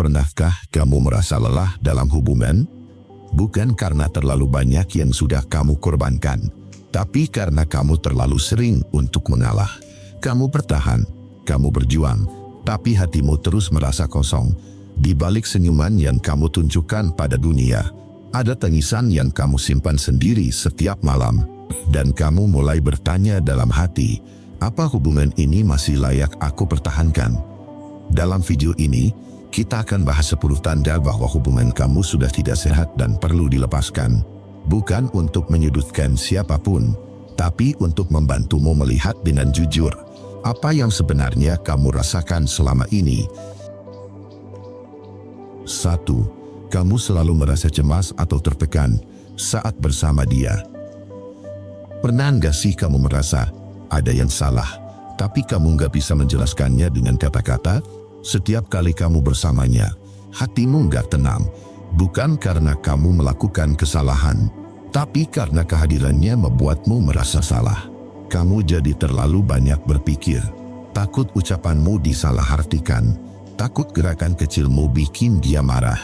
Pernahkah kamu merasa lelah dalam hubungan? Bukan karena terlalu banyak yang sudah kamu korbankan, tapi karena kamu terlalu sering untuk mengalah. Kamu bertahan, kamu berjuang, tapi hatimu terus merasa kosong. Di balik senyuman yang kamu tunjukkan pada dunia, ada tangisan yang kamu simpan sendiri setiap malam. Dan kamu mulai bertanya dalam hati, apa hubungan ini masih layak aku pertahankan? Dalam video ini, kita akan bahas 10 tanda bahwa hubungan kamu sudah tidak sehat dan perlu dilepaskan. Bukan untuk menyudutkan siapapun, tapi untuk membantumu melihat dengan jujur apa yang sebenarnya kamu rasakan selama ini. 1. Kamu selalu merasa cemas atau tertekan saat bersama dia. Pernah nggak sih kamu merasa ada yang salah, tapi kamu nggak bisa menjelaskannya dengan kata-kata? Setiap kali kamu bersamanya, hatimu nggak tenang, bukan karena kamu melakukan kesalahan, tapi karena kehadirannya membuatmu merasa salah. Kamu jadi terlalu banyak berpikir, takut ucapanmu disalahartikan, takut gerakan kecilmu bikin dia marah,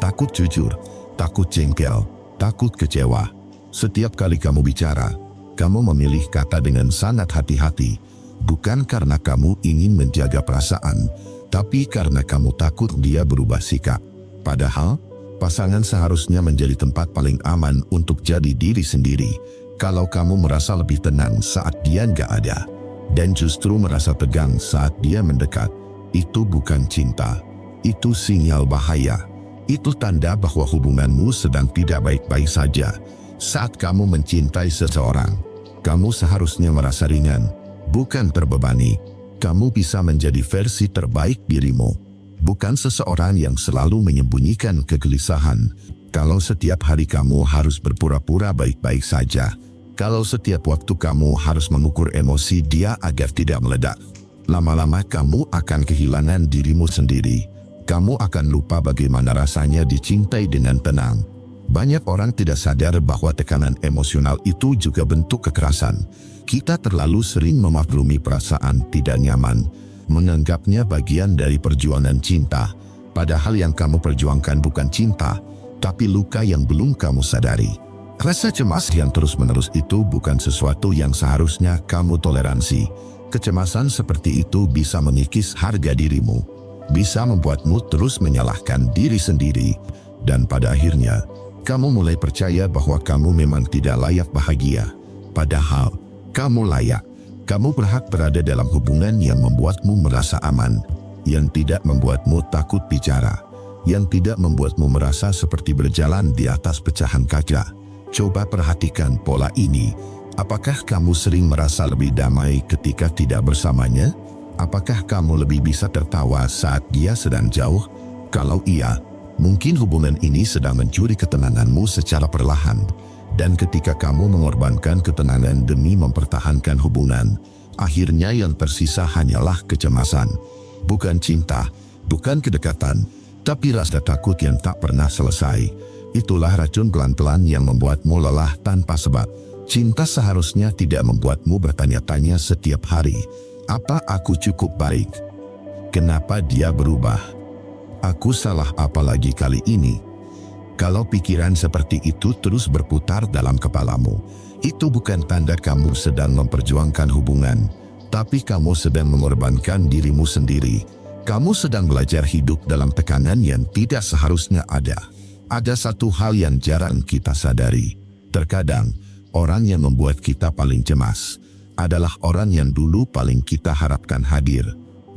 takut jujur, takut jengkel, takut kecewa. Setiap kali kamu bicara, kamu memilih kata dengan sangat hati-hati, bukan karena kamu ingin menjaga perasaan, tapi karena kamu takut dia berubah sikap. Padahal, pasangan seharusnya menjadi tempat paling aman untuk jadi diri sendiri. Kalau kamu merasa lebih tenang saat dia nggak ada, dan justru merasa tegang saat dia mendekat, itu bukan cinta. Itu sinyal bahaya. Itu tanda bahwa hubunganmu sedang tidak baik-baik saja. Saat kamu mencintai seseorang, kamu seharusnya merasa ringan, bukan terbebani. Kamu bisa menjadi versi terbaik dirimu, bukan seseorang yang selalu menyembunyikan kegelisahan. Kalau setiap hari kamu harus berpura-pura baik-baik saja, kalau setiap waktu kamu harus mengukur emosi dia agar tidak meledak, lama-lama kamu akan kehilangan dirimu sendiri. Kamu akan lupa bagaimana rasanya dicintai dengan tenang. Banyak orang tidak sadar bahwa tekanan emosional itu juga bentuk kekerasan. Kita terlalu sering memaklumi perasaan tidak nyaman, menganggapnya bagian dari perjuangan cinta, padahal yang kamu perjuangkan bukan cinta, tapi luka yang belum kamu sadari. Rasa cemas yang terus-menerus itu bukan sesuatu yang seharusnya kamu toleransi. Kecemasan seperti itu bisa mengikis harga dirimu, bisa membuatmu terus menyalahkan diri sendiri, dan pada akhirnya, kamu mulai percaya bahwa kamu memang tidak layak bahagia. Padahal, kamu layak. Kamu berhak berada dalam hubungan yang membuatmu merasa aman, yang tidak membuatmu takut bicara, yang tidak membuatmu merasa seperti berjalan di atas pecahan kaca. Coba perhatikan pola ini. Apakah kamu sering merasa lebih damai ketika tidak bersamanya? Apakah kamu lebih bisa tertawa saat dia sedang jauh? Kalau iya, mungkin hubungan ini sedang mencuri ketenanganmu secara perlahan. Dan ketika kamu mengorbankan ketenangan demi mempertahankan hubungan, akhirnya yang tersisa hanyalah kecemasan. Bukan cinta, bukan kedekatan, tapi rasa takut yang tak pernah selesai. Itulah racun pelan-pelan yang membuatmu lelah tanpa sebab. Cinta seharusnya tidak membuatmu bertanya-tanya setiap hari, apa aku cukup baik? Kenapa dia berubah? Aku salah apa lagi kali ini? Kalau pikiran seperti itu terus berputar dalam kepalamu, itu bukan tanda kamu sedang memperjuangkan hubungan, tapi kamu sedang mengorbankan dirimu sendiri. Kamu sedang belajar hidup dalam tekanan yang tidak seharusnya ada. Ada satu hal yang jarang kita sadari. Terkadang, orang yang membuat kita paling cemas adalah orang yang dulu paling kita harapkan hadir.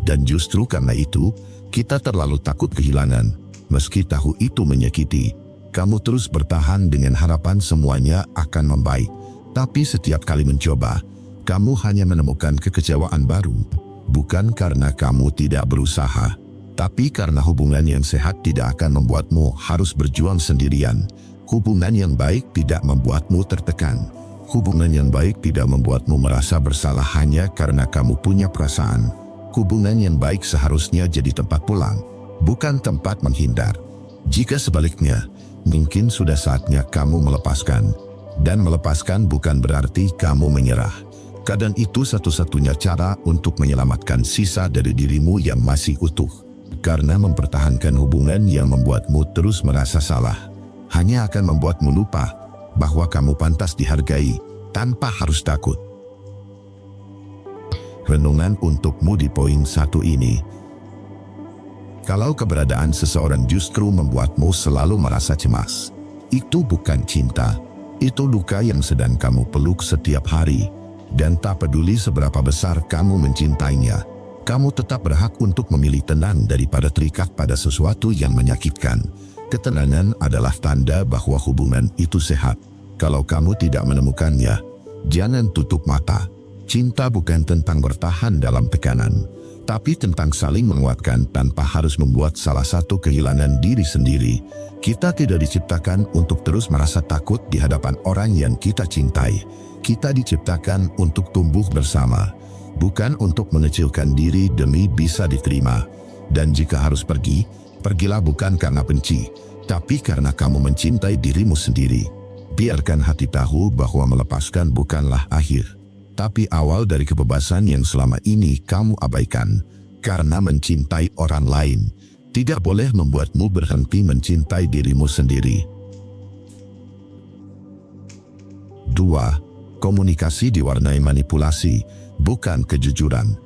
Dan justru karena itu, kita terlalu takut kehilangan. Meski tahu itu menyakiti, kamu terus bertahan dengan harapan semuanya akan membaik. Tapi setiap kali mencoba, kamu hanya menemukan kekecewaan baru. Bukan karena kamu tidak berusaha, tapi karena hubungan yang sehat tidak akan membuatmu harus berjuang sendirian. Hubungan yang baik tidak membuatmu tertekan. Hubungan yang baik tidak membuatmu merasa bersalah hanya karena kamu punya perasaan. Hubungan yang baik seharusnya jadi tempat pulang, bukan tempat menghindar. Jika sebaliknya, mungkin sudah saatnya kamu melepaskan. Dan melepaskan bukan berarti kamu menyerah. Kadang itu satu-satunya cara untuk menyelamatkan sisa dari dirimu yang masih utuh. Karena mempertahankan hubungan yang membuatmu terus merasa salah hanya akan membuatmu lupa bahwa kamu pantas dihargai tanpa harus takut. Renungan untukmu di poin 1 ini. Kalau keberadaan seseorang justru membuatmu selalu merasa cemas, itu bukan cinta. Itu luka yang sedang kamu peluk setiap hari. Dan tak peduli seberapa besar kamu mencintainya, kamu tetap berhak untuk memilih tenang daripada terikat pada sesuatu yang menyakitkan. Ketenangan adalah tanda bahwa hubungan itu sehat. Kalau kamu tidak menemukannya, jangan tutup mata. Cinta bukan tentang bertahan dalam tekanan, tapi tentang saling menguatkan tanpa harus membuat salah satu kehilangan diri sendiri. Kita tidak diciptakan untuk terus merasa takut di hadapan orang yang kita cintai. Kita diciptakan untuk tumbuh bersama, bukan untuk mengecilkan diri demi bisa diterima. Dan jika harus pergi, pergilah bukan karena benci, tapi karena kamu mencintai dirimu sendiri. Biarkan hati tahu bahwa melepaskan bukanlah akhir, tapi awal dari kebebasan yang selama ini kamu abaikan. Karena mencintai orang lain tidak boleh membuatmu berhenti mencintai dirimu sendiri. 2. Komunikasi diwarnai manipulasi, bukan kejujuran.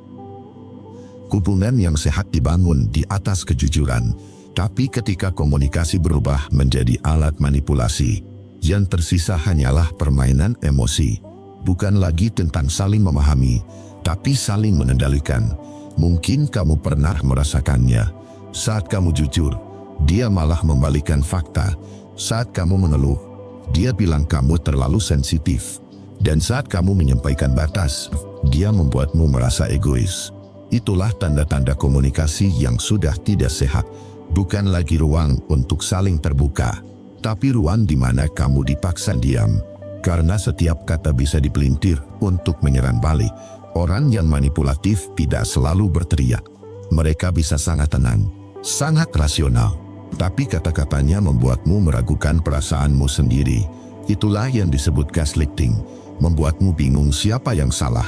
Hubungan yang sehat dibangun di atas kejujuran, tapi ketika komunikasi berubah menjadi alat manipulasi, yang tersisa hanyalah permainan emosi. Bukan lagi tentang saling memahami, tapi saling mengendalikan. Mungkin kamu pernah merasakannya. Saat kamu jujur, dia malah membalikkan fakta. Saat kamu mengeluh, dia bilang kamu terlalu sensitif. Dan saat kamu menyampaikan batas, dia membuatmu merasa egois. Itulah tanda-tanda komunikasi yang sudah tidak sehat. Bukan lagi ruang untuk saling terbuka, tapi ruang di mana kamu dipaksa diam. Karena setiap kata bisa dipelintir untuk menyerang balik. Orang yang manipulatif tidak selalu berteriak. Mereka bisa sangat tenang, sangat rasional. Tapi kata-katanya membuatmu meragukan perasaanmu sendiri. Itulah yang disebut gaslighting. Membuatmu bingung siapa yang salah.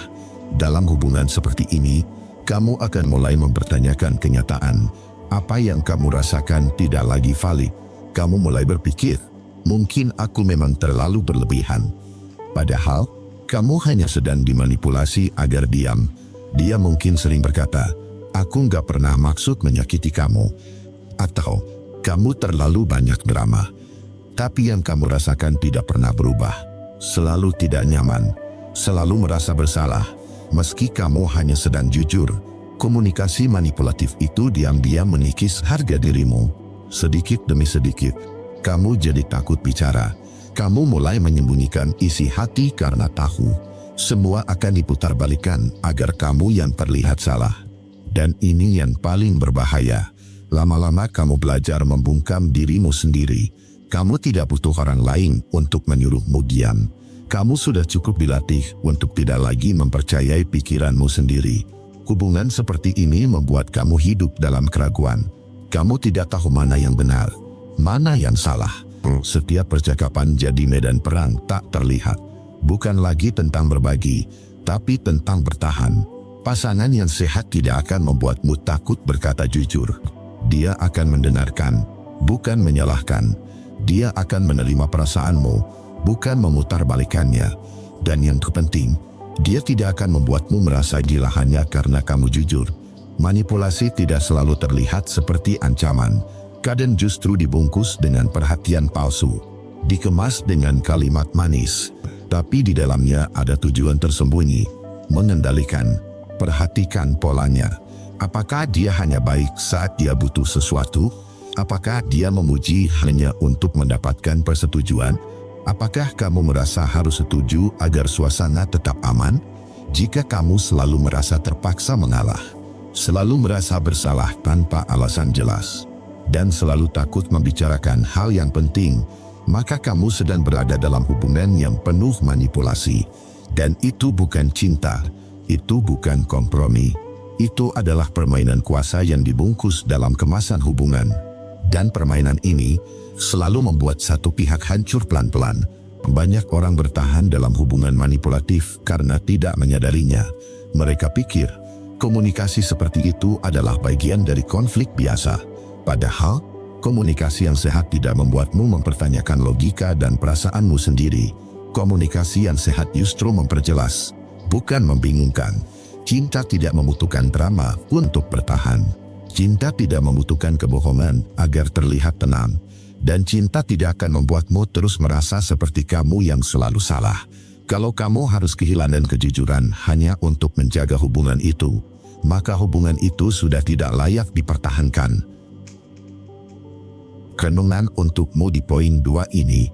Dalam hubungan seperti ini, kamu akan mulai mempertanyakan kenyataan. Apa yang kamu rasakan tidak lagi valid. Kamu mulai berpikir, mungkin aku memang terlalu berlebihan. Padahal, kamu hanya sedang dimanipulasi agar diam. Dia mungkin sering berkata, aku nggak pernah maksud menyakiti kamu. Atau, kamu terlalu banyak drama. Tapi yang kamu rasakan tidak pernah berubah. Selalu tidak nyaman, selalu merasa bersalah, meski kamu hanya sedang jujur. Komunikasi manipulatif itu diam-diam mengikis harga dirimu. Sedikit demi sedikit, kamu jadi takut bicara. Kamu mulai menyembunyikan isi hati karena tahu semua akan diputarbalikkan agar kamu yang terlihat salah. Dan ini yang paling berbahaya. Lama-lama kamu belajar membungkam dirimu sendiri. Kamu tidak butuh orang lain untuk menyuruhmu diam. Kamu sudah cukup dilatih untuk tidak lagi mempercayai pikiranmu sendiri. Hubungan seperti ini membuat kamu hidup dalam keraguan. Kamu tidak tahu mana yang benar, mana yang salah. Setiap percakapan jadi medan perang tak terlihat. Bukan lagi tentang berbagi, tapi tentang bertahan. Pasangan yang sehat tidak akan membuatmu takut berkata jujur. Dia akan mendengarkan, bukan menyalahkan. Dia akan menerima perasaanmu, bukan memutarbalikannya. Dan yang terpenting, dia tidak akan membuatmu merasa gila hanya karena kamu jujur. Manipulasi tidak selalu terlihat seperti ancaman. Kadang justru dibungkus dengan perhatian palsu. Dikemas dengan kalimat manis. Tapi di dalamnya ada tujuan tersembunyi. Mengendalikan. Perhatikan polanya. Apakah dia hanya baik saat dia butuh sesuatu? Apakah dia memuji hanya untuk mendapatkan persetujuan? Apakah kamu merasa harus setuju agar suasana tetap aman? Jika kamu selalu merasa terpaksa mengalah, selalu merasa bersalah tanpa alasan jelas, dan selalu takut membicarakan hal yang penting, maka kamu sedang berada dalam hubungan yang penuh manipulasi. Dan itu bukan cinta, itu bukan kompromi. Itu adalah permainan kuasa yang dibungkus dalam kemasan hubungan. Dan permainan ini selalu membuat satu pihak hancur pelan-pelan. Banyak orang bertahan dalam hubungan manipulatif karena tidak menyadarinya. Mereka pikir, Komunikasi seperti itu adalah bagian dari konflik biasa. Padahal, komunikasi yang sehat tidak membuatmu mempertanyakan logika dan perasaanmu sendiri. Komunikasi yang sehat justru memperjelas, bukan membingungkan. Cinta tidak membutuhkan drama untuk bertahan. Cinta tidak membutuhkan kebohongan agar terlihat tenang. Dan cinta tidak akan membuatmu terus merasa seperti kamu yang selalu salah. Kalau kamu harus kehilangan kejujuran hanya untuk menjaga hubungan itu, maka hubungan itu sudah tidak layak dipertahankan. Renungan untukmu di poin 2 ini.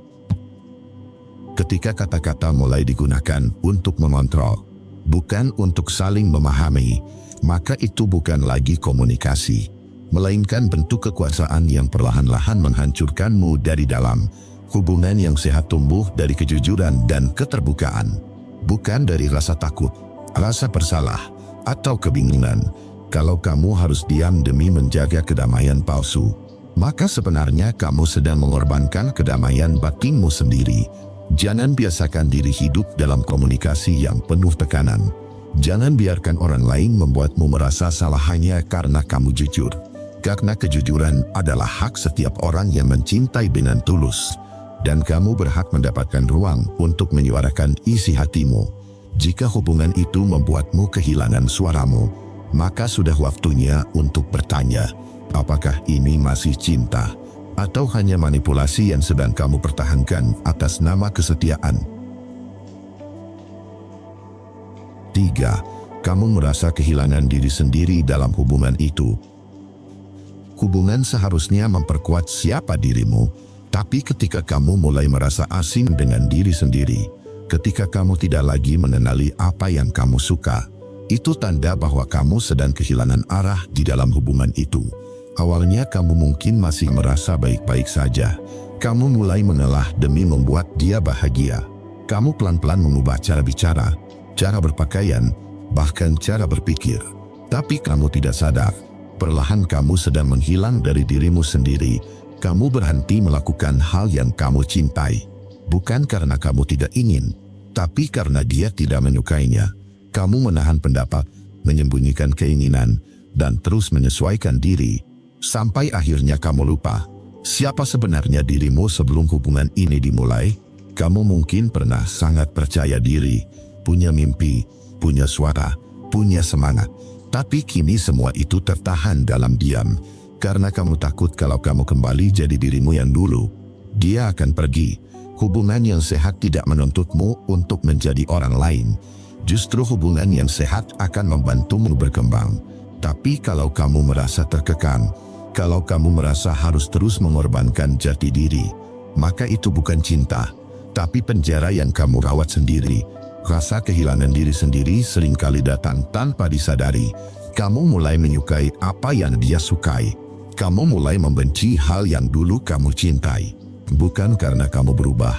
Ketika kata-kata mulai digunakan untuk mengontrol, bukan untuk saling memahami, maka itu bukan lagi komunikasi, melainkan bentuk kekuasaan yang perlahan-lahan menghancurkanmu dari dalam. Hubungan yang sehat tumbuh dari kejujuran dan keterbukaan, bukan dari rasa takut, rasa bersalah, atau kebingungan. Kalau kamu harus diam demi menjaga kedamaian palsu, maka sebenarnya kamu sedang mengorbankan kedamaian batinmu sendiri. Jangan biasakan diri hidup dalam komunikasi yang penuh tekanan. Jangan biarkan orang lain membuatmu merasa salah hanya karena kamu jujur. Karena kejujuran adalah hak setiap orang yang mencintai dengan tulus. Dan kamu berhak mendapatkan ruang untuk menyuarakan isi hatimu. Jika hubungan itu membuatmu kehilangan suaramu, maka sudah waktunya untuk bertanya, apakah ini masih cinta, atau hanya manipulasi yang sedang kamu pertahankan atas nama kesetiaan? 3. Kamu merasa kehilangan diri sendiri dalam hubungan itu. Hubungan seharusnya memperkuat siapa dirimu. Tapi ketika kamu mulai merasa asing dengan diri sendiri, ketika kamu tidak lagi mengenali apa yang kamu suka, itu tanda bahwa kamu sedang kehilangan arah di dalam hubungan itu. Awalnya kamu mungkin masih merasa baik-baik saja. Kamu mulai mengalah demi membuat dia bahagia. Kamu pelan-pelan mengubah cara bicara, cara berpakaian, bahkan cara berpikir. Tapi kamu tidak sadar, perlahan kamu sedang menghilang dari dirimu sendiri. Kamu berhenti melakukan hal yang kamu cintai, bukan karena kamu tidak ingin, tapi karena dia tidak menyukainya. Kamu menahan pendapat, menyembunyikan keinginan, dan terus menyesuaikan diri, sampai akhirnya kamu lupa siapa sebenarnya dirimu sebelum hubungan ini dimulai. Kamu mungkin pernah sangat percaya diri, punya mimpi, punya suara, punya semangat, tapi kini semua itu tertahan dalam diam. Karena kamu takut kalau kamu kembali jadi dirimu yang dulu, dia akan pergi. Hubungan yang sehat tidak menuntutmu untuk menjadi orang lain. Justru hubungan yang sehat akan membantumu berkembang. Tapi kalau kamu merasa terkekang, kalau kamu merasa harus terus mengorbankan jati diri, maka itu bukan cinta, tapi penjara yang kamu rawat sendiri. Rasa kehilangan diri sendiri seringkali datang tanpa disadari. Kamu mulai menyukai apa yang dia sukai. Kamu mulai membenci hal yang dulu kamu cintai. Bukan karena kamu berubah,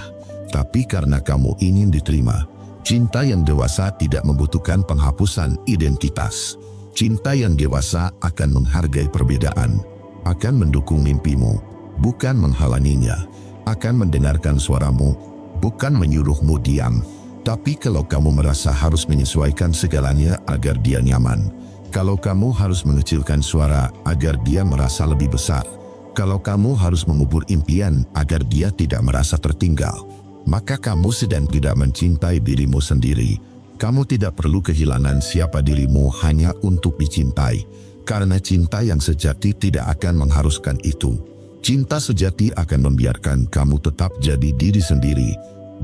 tapi karena kamu ingin diterima. Cinta yang dewasa tidak membutuhkan penghapusan identitas. Cinta yang dewasa akan menghargai perbedaan, akan mendukung mimpimu, bukan menghalanginya, akan mendengarkan suaramu, bukan menyuruhmu diam. Tapi kalau kamu merasa harus menyesuaikan segalanya agar dia nyaman, kalau kamu harus mengecilkan suara agar dia merasa lebih besar, kalau kamu harus mengubur impian agar dia tidak merasa tertinggal, maka kamu sedang tidak mencintai dirimu sendiri. Kamu tidak perlu kehilangan siapa dirimu hanya untuk dicintai, karena cinta yang sejati tidak akan mengharuskan itu. Cinta sejati akan membiarkan kamu tetap jadi diri sendiri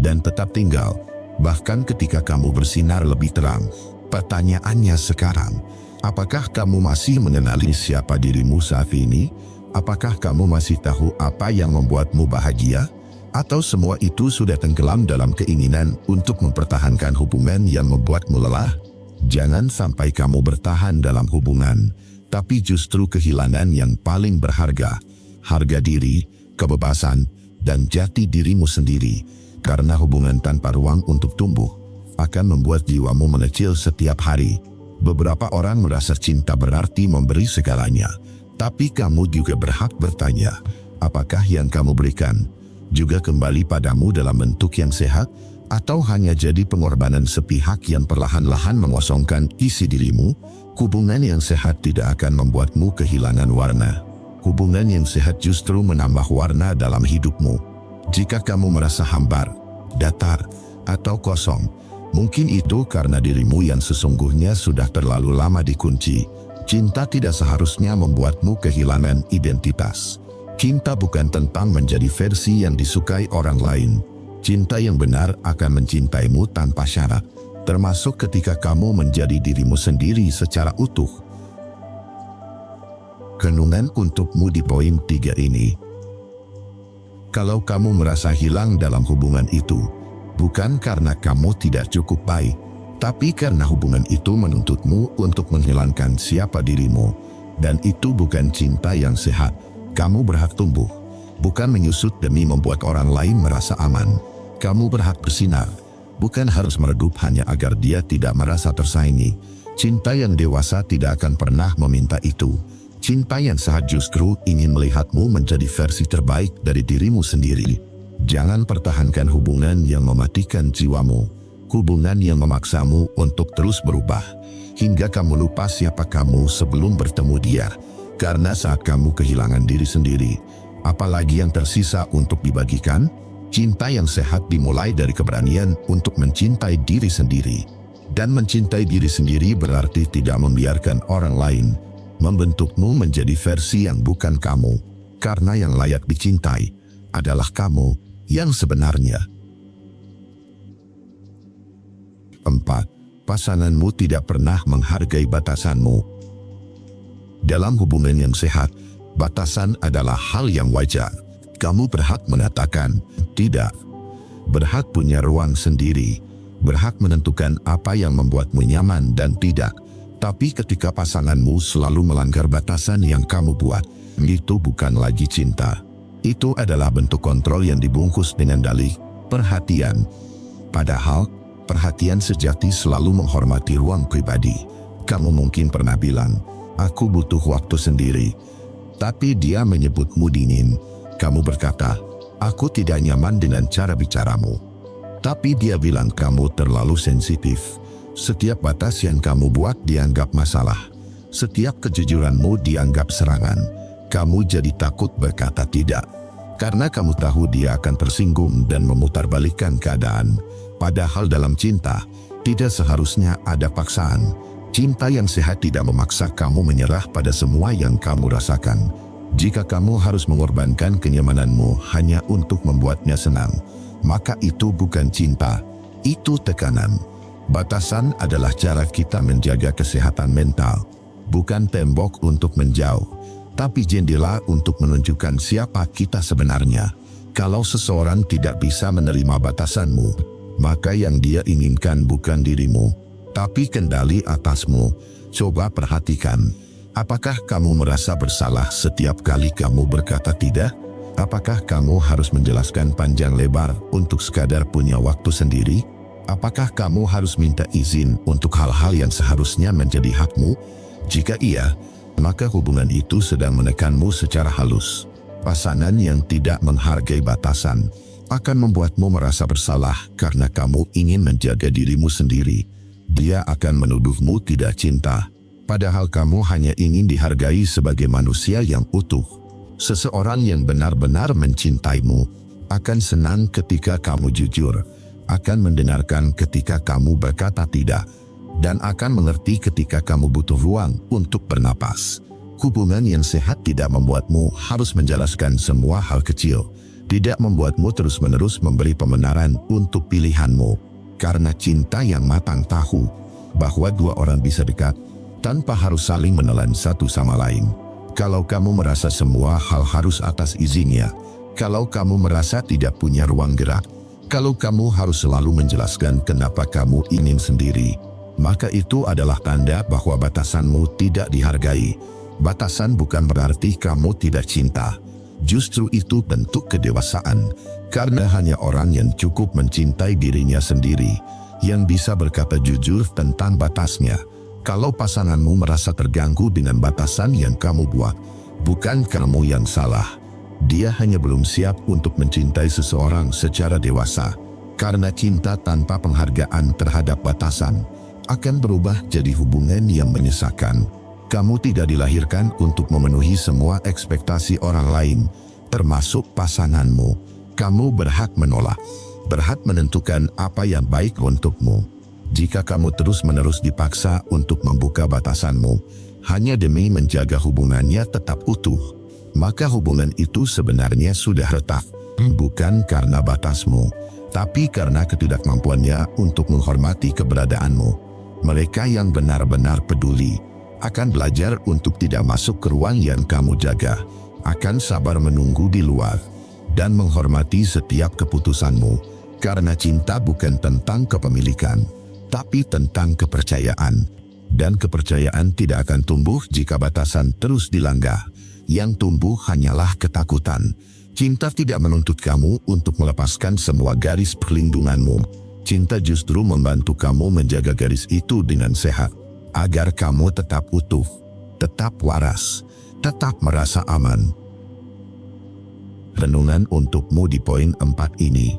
dan tetap tinggal, bahkan ketika kamu bersinar lebih terang. Pertanyaannya sekarang, apakah kamu masih mengenali siapa dirimu saat ini? Apakah kamu masih tahu apa yang membuatmu bahagia? Atau semua itu sudah tenggelam dalam keinginan untuk mempertahankan hubungan yang membuatmu lelah? Jangan sampai kamu bertahan dalam hubungan, tapi justru kehilangan yang paling berharga, harga diri, kebebasan, dan jati dirimu sendiri. Karena hubungan tanpa ruang untuk tumbuh akan membuat jiwamu mengecil setiap hari. Beberapa orang merasa cinta berarti memberi segalanya, tapi kamu juga berhak bertanya, apakah yang kamu berikan juga kembali padamu dalam bentuk yang sehat, atau hanya jadi pengorbanan sepihak yang perlahan-lahan mengosongkan isi dirimu? Hubungan yang sehat tidak akan membuatmu kehilangan warna. Hubungan yang sehat justru menambah warna dalam hidupmu. Jika kamu merasa hambar, datar, atau kosong, mungkin itu karena dirimu yang sesungguhnya sudah terlalu lama dikunci. Cinta tidak seharusnya membuatmu kehilangan identitas. Cinta bukan tentang menjadi versi yang disukai orang lain. Cinta yang benar akan mencintaimu tanpa syarat, termasuk ketika kamu menjadi dirimu sendiri secara utuh. Renungan untukmu di poin 3 ini. Kalau kamu merasa hilang dalam hubungan itu, bukan karena kamu tidak cukup baik, tapi karena hubungan itu menuntutmu untuk menghilangkan siapa dirimu. Dan itu bukan cinta yang sehat. Kamu berhak tumbuh, bukan menyusut demi membuat orang lain merasa aman. Kamu berhak bersinar, bukan harus meredup hanya agar dia tidak merasa tersaingi. Cinta yang dewasa tidak akan pernah meminta itu. Cinta yang sehat justru ingin melihatmu menjadi versi terbaik dari dirimu sendiri. Jangan pertahankan hubungan yang mematikan jiwamu. Hubungan yang memaksamu untuk terus berubah, hingga kamu lupa siapa kamu sebelum bertemu dia. Karena saat kamu kehilangan diri sendiri, apalagi yang tersisa untuk dibagikan? Cinta yang sehat dimulai dari keberanian untuk mencintai diri sendiri. Dan mencintai diri sendiri berarti tidak membiarkan orang lain membentukmu menjadi versi yang bukan kamu. Karena yang layak dicintai adalah kamu yang sebenarnya. 4. Pasanganmu tidak pernah menghargai batasanmu. Dalam hubungan yang sehat, batasan adalah hal yang wajar. Kamu berhak mengatakan tidak, berhak punya ruang sendiri, berhak menentukan apa yang membuatmu nyaman dan tidak. Tapi ketika pasanganmu selalu melanggar batasan yang kamu buat, itu bukan lagi cinta. Itu adalah bentuk kontrol yang dibungkus dengan dalih perhatian. Padahal, perhatian sejati selalu menghormati ruang pribadi. Kamu mungkin pernah bilang, "Aku butuh waktu sendiri." Tapi dia menyebutmu dingin. Kamu berkata, "Aku tidak nyaman dengan cara bicaramu." Tapi dia bilang kamu terlalu sensitif. Setiap batas yang kamu buat dianggap masalah. Setiap kejujuranmu dianggap serangan. Kamu jadi takut berkata tidak, karena kamu tahu dia akan tersinggung dan memutarbalikkan keadaan. Padahal dalam cinta, tidak seharusnya ada paksaan. Cinta yang sehat tidak memaksa kamu menyerah pada semua yang kamu rasakan. Jika kamu harus mengorbankan kenyamananmu hanya untuk membuatnya senang, maka itu bukan cinta, itu tekanan. Batasan adalah cara kita menjaga kesehatan mental, bukan tembok untuk menjauh, tapi jendela untuk menunjukkan siapa kita sebenarnya. Kalau seseorang tidak bisa menerima batasanmu, maka yang dia inginkan bukan dirimu, tapi kendali atasmu. Coba perhatikan. Apakah kamu merasa bersalah setiap kali kamu berkata tidak? Apakah kamu harus menjelaskan panjang lebar untuk sekadar punya waktu sendiri? Apakah kamu harus minta izin untuk hal-hal yang seharusnya menjadi hakmu? Jika iya, maka hubungan itu sedang menekanmu secara halus. Pasangan yang tidak menghargai batasan akan membuatmu merasa bersalah karena kamu ingin menjaga dirimu sendiri. Dia akan menuduhmu tidak cinta, padahal kamu hanya ingin dihargai sebagai manusia yang utuh. Seseorang yang benar-benar mencintaimu akan senang ketika kamu jujur, akan mendengarkan ketika kamu berkata tidak, dan akan mengerti ketika kamu butuh ruang untuk bernapas. Hubungan yang sehat tidak membuatmu harus menjelaskan semua hal kecil, tidak membuatmu terus-menerus memberi pembenaran untuk pilihanmu, karena cinta yang matang tahu bahwa dua orang bisa dekat tanpa harus saling menelan satu sama lain. Kalau kamu merasa semua hal harus atas izinnya, kalau kamu merasa tidak punya ruang gerak, kalau kamu harus selalu menjelaskan kenapa kamu ingin sendiri, maka itu adalah tanda bahwa batasanmu tidak dihargai. Batasan bukan berarti kamu tidak cinta. Justru itu bentuk kedewasaan, karena hanya orang yang cukup mencintai dirinya sendiri yang bisa berkata jujur tentang batasnya. Kalau pasanganmu merasa terganggu dengan batasan yang kamu buat, bukan kamu yang salah. Dia hanya belum siap untuk mencintai seseorang secara dewasa, karena cinta tanpa penghargaan terhadap batasan akan berubah jadi hubungan yang menyesakan. Kamu tidak dilahirkan untuk memenuhi semua ekspektasi orang lain, termasuk pasanganmu. Kamu berhak menolak, berhak menentukan apa yang baik untukmu. Jika kamu terus-menerus dipaksa untuk membuka batasanmu, hanya demi menjaga hubungannya tetap utuh, maka hubungan itu sebenarnya sudah retak. Bukan karena batasmu, tapi karena ketidakmampuannya untuk menghormati keberadaanmu. Mereka yang benar-benar peduli akan belajar untuk tidak masuk ke ruang yang kamu jaga, akan sabar menunggu di luar, dan menghormati setiap keputusanmu, karena cinta bukan tentang kepemilikan, tapi tentang kepercayaan. Dan kepercayaan tidak akan tumbuh jika batasan terus dilanggar. Yang tumbuh hanyalah ketakutan. Cinta tidak menuntut kamu untuk melepaskan semua garis perlindunganmu. Cinta justru membantu kamu menjaga garis itu dengan sehat, agar kamu tetap utuh, tetap waras, tetap merasa aman. Renungan untukmu di poin 4 ini.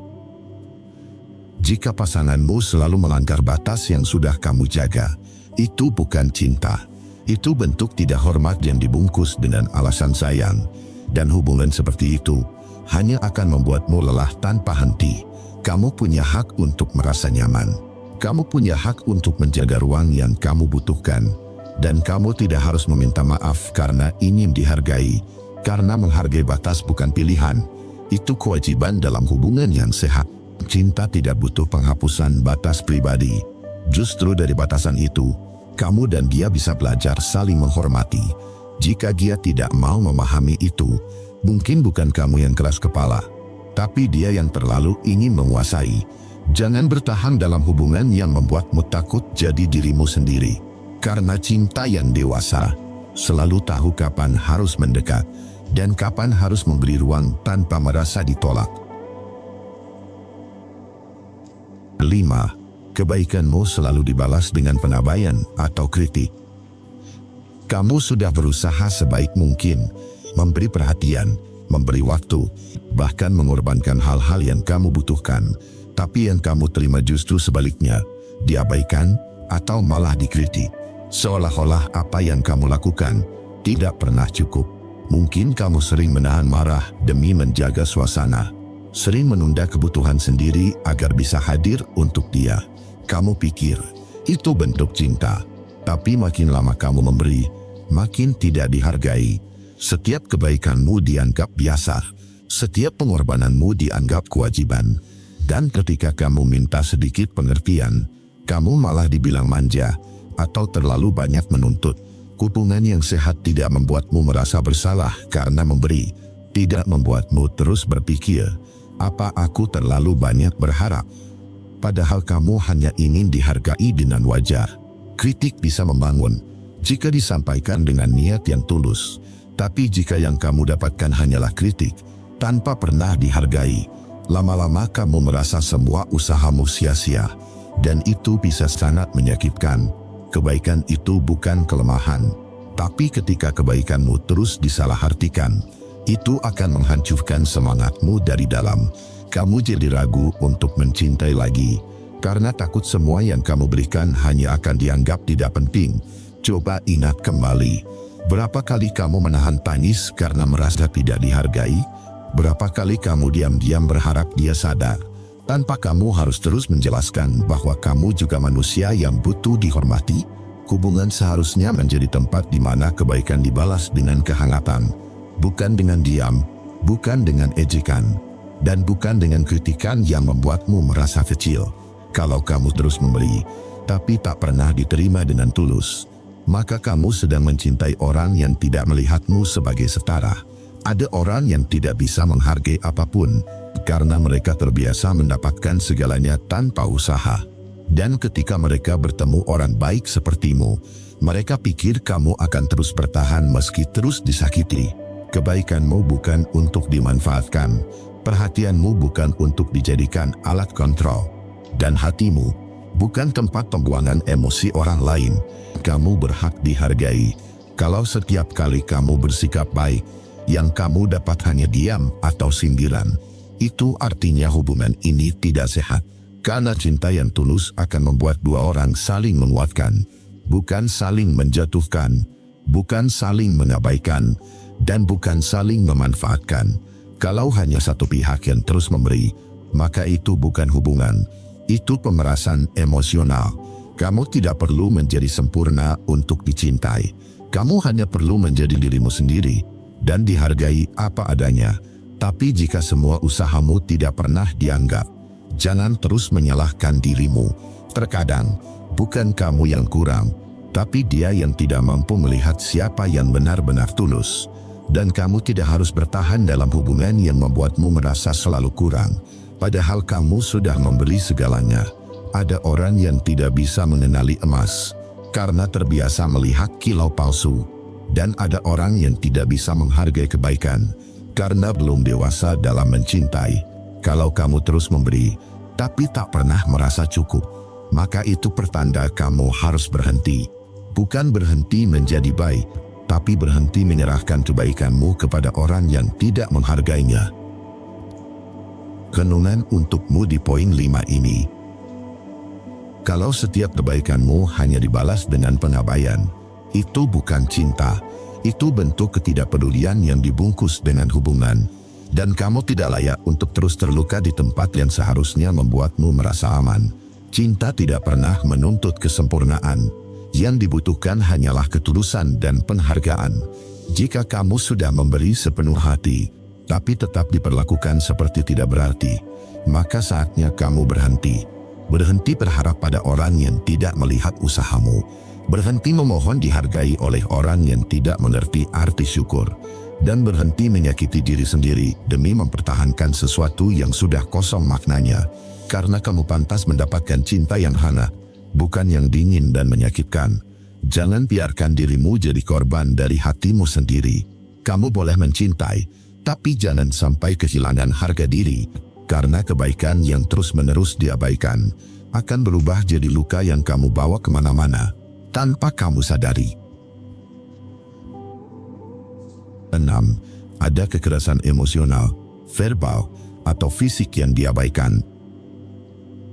Jika pasanganmu selalu melanggar batas yang sudah kamu jaga, itu bukan cinta. Itu bentuk tidak hormat yang dibungkus dengan alasan sayang. Dan hubungan seperti itu hanya akan membuatmu lelah tanpa henti. Kamu punya hak untuk merasa nyaman. Kamu punya hak untuk menjaga ruang yang kamu butuhkan. Dan kamu tidak harus meminta maaf karena ingin dihargai. Karena menghargai batas bukan pilihan. Itu kewajiban dalam hubungan yang sehat. Cinta tidak butuh penghapusan batas pribadi. Justru dari batasan itu, kamu dan dia bisa belajar saling menghormati. Jika dia tidak mau memahami itu, mungkin bukan kamu yang keras kepala, tapi dia yang terlalu ingin menguasai. Jangan bertahan dalam hubungan yang membuatmu takut jadi dirimu sendiri. Karena cinta yang dewasa selalu tahu kapan harus mendekat dan kapan harus memberi ruang tanpa merasa ditolak. 5. Kebaikanmu selalu dibalas dengan penabaian atau kritik. Kamu sudah berusaha sebaik mungkin, memberi perhatian, memberi waktu, bahkan mengorbankan hal-hal yang kamu butuhkan, tapi yang kamu terima justru sebaliknya, diabaikan atau malah dikritik. Seolah-olah apa yang kamu lakukan tidak pernah cukup. Mungkin kamu sering menahan marah demi menjaga suasana, sering menunda kebutuhan sendiri agar bisa hadir untuk dia. Kamu pikir itu bentuk cinta, tapi makin lama kamu memberi, makin tidak dihargai. Setiap kebaikanmu dianggap biasa, setiap pengorbananmu dianggap kewajiban. Dan ketika kamu minta sedikit pengertian, kamu malah dibilang manja atau terlalu banyak menuntut. Hubungan yang sehat tidak membuatmu merasa bersalah karena memberi, tidak membuatmu terus berpikir, apa aku terlalu banyak berharap? Padahal kamu hanya ingin dihargai dengan wajar. Kritik bisa membangun jika disampaikan dengan niat yang tulus. Tapi jika yang kamu dapatkan hanyalah kritik, tanpa pernah dihargai, lama-lama kamu merasa semua usahamu sia-sia. Dan itu bisa sangat menyakitkan. Kebaikan itu bukan kelemahan. Tapi ketika kebaikanmu terus disalahartikan, itu akan menghancurkan semangatmu dari dalam. Kamu jadi ragu untuk mencintai lagi, karena takut semua yang kamu berikan hanya akan dianggap tidak penting. Coba ingat kembali, berapa kali kamu menahan tangis karena merasa tidak dihargai? Berapa kali kamu diam-diam berharap dia sadar, tanpa kamu harus terus menjelaskan bahwa kamu juga manusia yang butuh dihormati? Hubungan seharusnya menjadi tempat di mana kebaikan dibalas dengan kehangatan, bukan dengan diam, bukan dengan ejekan, dan bukan dengan kritikan yang membuatmu merasa kecil. Kalau kamu terus memberi, tapi tak pernah diterima dengan tulus, maka kamu sedang mencintai orang yang tidak melihatmu sebagai setara. Ada orang yang tidak bisa menghargai apapun, karena mereka terbiasa mendapatkan segalanya tanpa usaha. Dan ketika mereka bertemu orang baik sepertimu, mereka pikir kamu akan terus bertahan meski terus disakiti. Kebaikanmu bukan untuk dimanfaatkan, perhatianmu bukan untuk dijadikan alat kontrol, dan hatimu bukan tempat pembuangan emosi orang lain. Kamu berhak dihargai. Kalau setiap kali kamu bersikap baik, yang kamu dapat hanya diam atau sindiran, itu artinya hubungan ini tidak sehat. Karena cinta yang tulus akan membuat dua orang saling menguatkan, bukan saling menjatuhkan, bukan saling mengabaikan, dan bukan saling memanfaatkan. Kalau hanya satu pihak yang terus memberi, maka itu bukan hubungan, itu pemerasan emosional. Kamu tidak perlu menjadi sempurna untuk dicintai. Kamu hanya perlu menjadi dirimu sendiri dan dihargai apa adanya. Tapi jika semua usahamu tidak pernah dianggap, jangan terus menyalahkan dirimu. Terkadang, bukan kamu yang kurang, tapi dia yang tidak mampu melihat siapa yang benar-benar tulus. Dan kamu tidak harus bertahan dalam hubungan yang membuatmu merasa selalu kurang, padahal kamu sudah memberi segalanya. Ada orang yang tidak bisa mengenali emas, karena terbiasa melihat kilau palsu. Dan ada orang yang tidak bisa menghargai kebaikan, karena belum dewasa dalam mencintai. Kalau kamu terus memberi, tapi tak pernah merasa cukup, maka itu pertanda kamu harus berhenti. Bukan berhenti menjadi baik, tapi berhenti menyerahkan kebaikanmu kepada orang yang tidak menghargainya. Renungan untukmu di poin 5 ini. Kalau setiap kebaikanmu hanya dibalas dengan pengabaian, itu bukan cinta. Itu bentuk ketidakpedulian yang dibungkus dengan hubungan. Dan kamu tidak layak untuk terus terluka di tempat yang seharusnya membuatmu merasa aman. Cinta tidak pernah menuntut kesempurnaan. Yang dibutuhkan hanyalah ketulusan dan penghargaan. Jika kamu sudah memberi sepenuh hati, tapi tetap diperlakukan seperti tidak berarti, maka saatnya kamu berhenti. Berhenti berharap pada orang yang tidak melihat usahamu. Berhenti memohon dihargai oleh orang yang tidak mengerti arti syukur. Dan berhenti menyakiti diri sendiri demi mempertahankan sesuatu yang sudah kosong maknanya. Karena kamu pantas mendapatkan cinta yang hangat, bukan yang dingin dan menyakitkan. Jangan biarkan dirimu jadi korban dari hatimu sendiri. Kamu boleh mencintai, tapi jangan sampai kehilangan harga diri. Karena kebaikan yang terus-menerus diabaikan akan berubah jadi luka yang kamu bawa kemana-mana tanpa kamu sadari. 6. Ada kekerasan emosional, verbal, atau fisik yang diabaikan.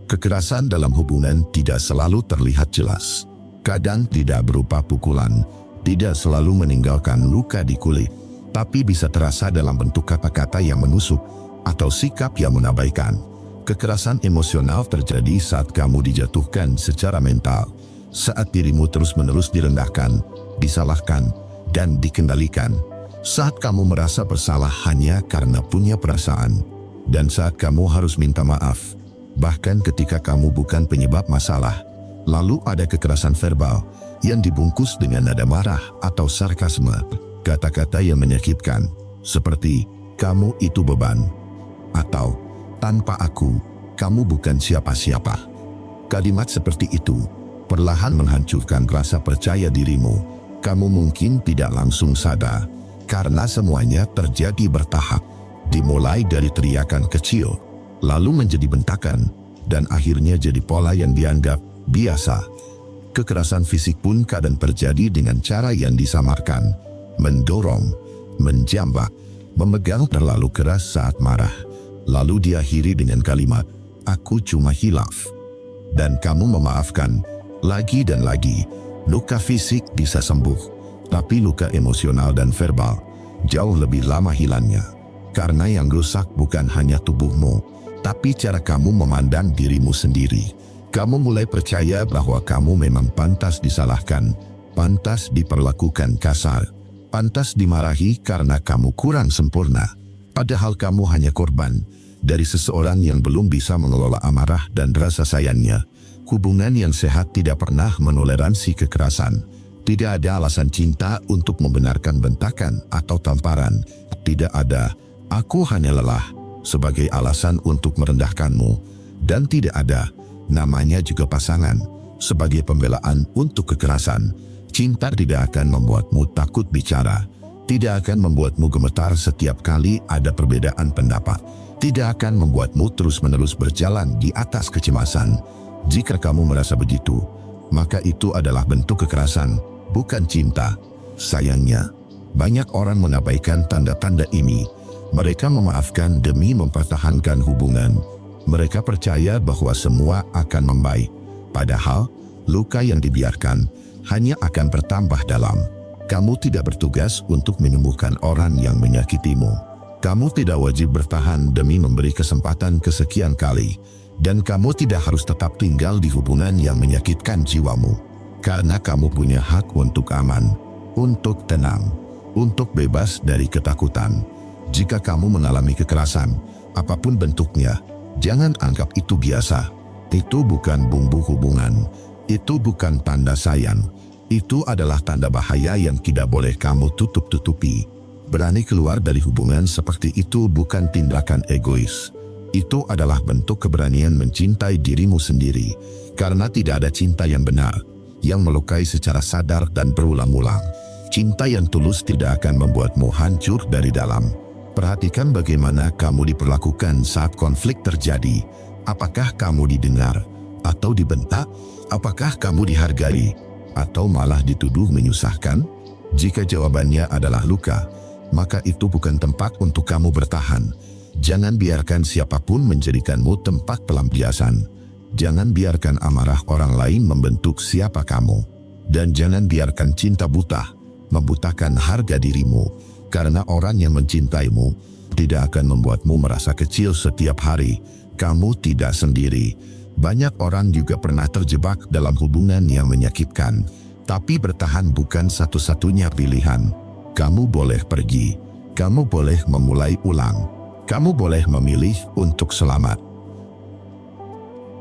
Kekerasan dalam hubungan tidak selalu terlihat jelas. Kadang tidak berupa pukulan, tidak selalu meninggalkan luka di kulit, tapi bisa terasa dalam bentuk kata-kata yang menusuk atau sikap yang mengabaikan. Kekerasan emosional terjadi saat kamu dijatuhkan secara mental, saat dirimu terus-menerus direndahkan, disalahkan, dan dikendalikan. Saat kamu merasa bersalah hanya karena punya perasaan, dan saat kamu harus minta maaf, bahkan ketika kamu bukan penyebab masalah. Lalu ada kekerasan verbal yang dibungkus dengan nada marah atau sarkasme, kata-kata yang menyakitkan, seperti "kamu itu beban" atau "tanpa aku, kamu bukan siapa-siapa". Kalimat seperti itu perlahan menghancurkan rasa percaya dirimu. Kamu mungkin tidak langsung sadar, karena semuanya terjadi bertahap. Dimulai dari teriakan kecil, lalu menjadi bentakan, dan akhirnya jadi pola yang dianggap biasa. Kekerasan fisik pun kadang terjadi dengan cara yang disamarkan, mendorong, menjambak, memegang terlalu keras saat marah, lalu diakhiri dengan kalimat, "Aku cuma hilaf." Dan kamu memaafkan, lagi dan lagi. Luka fisik bisa sembuh, tapi luka emosional dan verbal jauh lebih lama hilangnya. Karena yang rusak bukan hanya tubuhmu, tapi cara kamu memandang dirimu sendiri. Kamu mulai percaya bahwa kamu memang pantas disalahkan, pantas diperlakukan kasar, pantas dimarahi karena kamu kurang sempurna. Padahal kamu hanya korban dari seseorang yang belum bisa mengelola amarah dan rasa sayangnya. Hubungan yang sehat tidak pernah menoleransi kekerasan. Tidak ada alasan cinta untuk membenarkan bentakan atau tamparan. Tidak ada "aku hanya lelah" sebagai alasan untuk merendahkanmu. Dan tidak ada, namanya juga pasangan, sebagai pembelaan untuk kekerasan. Cinta tidak akan membuatmu takut bicara. Tidak akan membuatmu gemetar setiap kali ada perbedaan pendapat. Tidak akan membuatmu terus-menerus berjalan di atas kecemasan. Jika kamu merasa begitu, maka itu adalah bentuk kekerasan, bukan cinta. Sayangnya, banyak orang mengabaikan tanda-tanda ini. Mereka memaafkan demi mempertahankan hubungan, Mereka percaya bahwa semua akan membaik, padahal luka yang dibiarkan hanya akan bertambah dalam. Kamu tidak bertugas untuk menyembuhkan orang yang menyakitimu. Kamu tidak wajib bertahan demi memberi kesempatan kesekian kali. Dan kamu tidak harus tetap tinggal di hubungan yang menyakitkan jiwamu. Karena kamu punya hak untuk aman, untuk tenang, untuk bebas dari ketakutan. Jika kamu mengalami kekerasan, apapun bentuknya, jangan anggap itu biasa. Itu bukan bumbu hubungan. Itu bukan tanda sayang. Itu adalah tanda bahaya yang tidak boleh kamu tutup-tutupi. Berani keluar dari hubungan seperti itu bukan tindakan egois. Itu adalah bentuk keberanian mencintai dirimu sendiri. Karena tidak ada cinta yang benar, yang melukai secara sadar dan berulang-ulang. Cinta yang tulus tidak akan membuatmu hancur dari dalam. Perhatikan bagaimana kamu diperlakukan saat konflik terjadi. Apakah kamu didengar atau dibentak? Apakah kamu dihargai atau malah dituduh menyusahkan? Jika jawabannya adalah luka, maka itu bukan tempat untuk kamu bertahan. Jangan biarkan siapapun menjadikanmu tempat pelampiasan. Jangan biarkan amarah orang lain membentuk siapa kamu. Dan jangan biarkan cinta buta membutakan harga dirimu. Karena orang yang mencintaimu tidak akan membuatmu merasa kecil setiap hari. Kamu tidak sendiri. Banyak orang juga pernah terjebak dalam hubungan yang menyakitkan. Tapi bertahan bukan satu-satunya pilihan. Kamu boleh pergi. Kamu boleh memulai ulang. Kamu boleh memilih untuk selamat.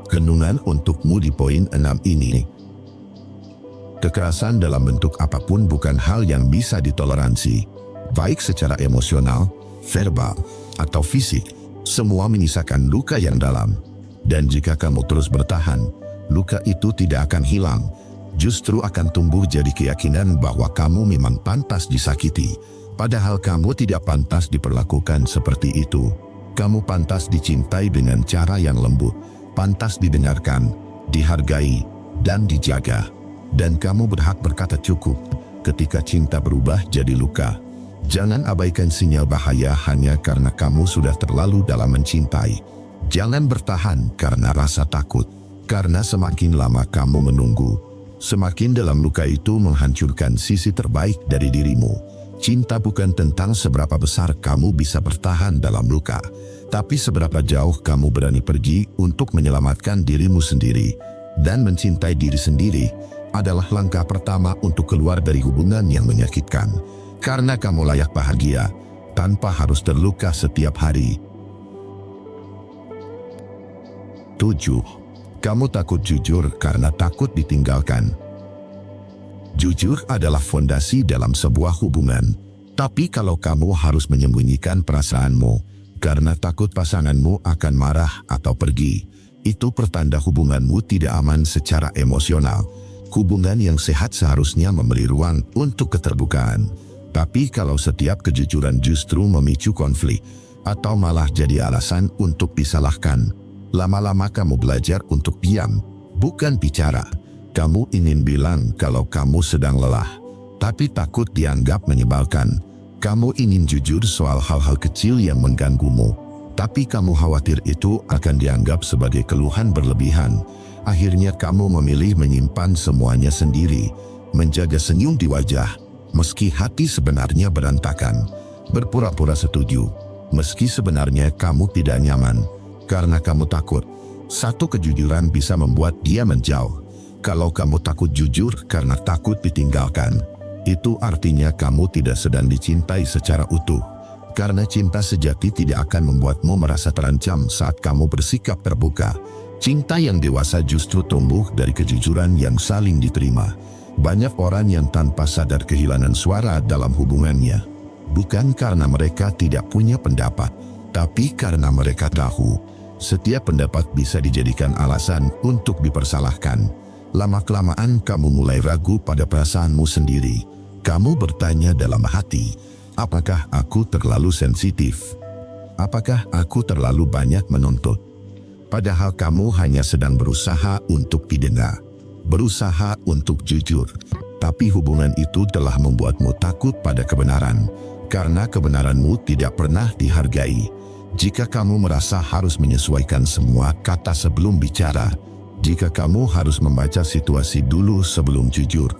Renungan untukmu di poin 6 ini. Kekerasan dalam bentuk apapun bukan hal yang bisa ditoleransi. Baik secara emosional, verbal, atau fisik. Semua menyisakan luka yang dalam. Dan jika kamu terus bertahan, luka itu tidak akan hilang. Justru akan tumbuh jadi keyakinan bahwa kamu memang pantas disakiti. Padahal kamu tidak pantas diperlakukan seperti itu. Kamu pantas dicintai dengan cara yang lembut, pantas didengarkan, dihargai, dan dijaga. Dan kamu berhak berkata cukup ketika cinta berubah jadi luka. Jangan abaikan sinyal bahaya hanya karena kamu sudah terlalu dalam mencintai. Jangan bertahan karena rasa takut. Karena semakin lama kamu menunggu, semakin dalam luka itu menghancurkan sisi terbaik dari dirimu. Cinta bukan tentang seberapa besar kamu bisa bertahan dalam luka, tapi seberapa jauh kamu berani pergi untuk menyelamatkan dirimu sendiri. Dan mencintai diri sendiri adalah langkah pertama untuk keluar dari hubungan yang menyakitkan. Karena kamu layak bahagia tanpa harus terluka setiap hari. 7. Kamu takut jujur karena takut ditinggalkan. Jujur adalah fondasi dalam sebuah hubungan. Tapi kalau kamu harus menyembunyikan perasaanmu karena takut pasanganmu akan marah atau pergi, itu pertanda hubunganmu tidak aman secara emosional. Hubungan yang sehat seharusnya memberi ruang untuk keterbukaan. Tapi kalau setiap kejujuran justru memicu konflik atau malah jadi alasan untuk disalahkan, lama-lama kamu belajar untuk diam, bukan bicara. Kamu ingin bilang kalau kamu sedang lelah, tapi takut dianggap menyebalkan. Kamu ingin jujur soal hal-hal kecil yang mengganggumu, tapi kamu khawatir itu akan dianggap sebagai keluhan berlebihan. Akhirnya kamu memilih menyimpan semuanya sendiri, menjaga senyum di wajah, meski hati sebenarnya berantakan, berpura-pura setuju, meski sebenarnya kamu tidak nyaman, karena kamu takut. Satu kejujuran bisa membuat dia menjauh. Kalau kamu takut jujur karena takut ditinggalkan, itu artinya kamu tidak sedang dicintai secara utuh. Karena cinta sejati tidak akan membuatmu merasa terancam saat kamu bersikap terbuka. Cinta yang dewasa justru tumbuh dari kejujuran yang saling diterima. Banyak orang yang tanpa sadar kehilangan suara dalam hubungannya. Bukan karena mereka tidak punya pendapat, tapi karena mereka tahu setiap pendapat bisa dijadikan alasan untuk dipersalahkan. Lama-kelamaan kamu mulai ragu pada perasaanmu sendiri. Kamu bertanya dalam hati, apakah aku terlalu sensitif? Apakah aku terlalu banyak menuntut? Padahal kamu hanya sedang berusaha untuk didengar, berusaha untuk jujur. Tapi hubungan itu telah membuatmu takut pada kebenaran, karena kebenaranmu tidak pernah dihargai. Jika kamu merasa harus menyesuaikan semua kata sebelum bicara, jika kamu harus membaca situasi dulu sebelum jujur,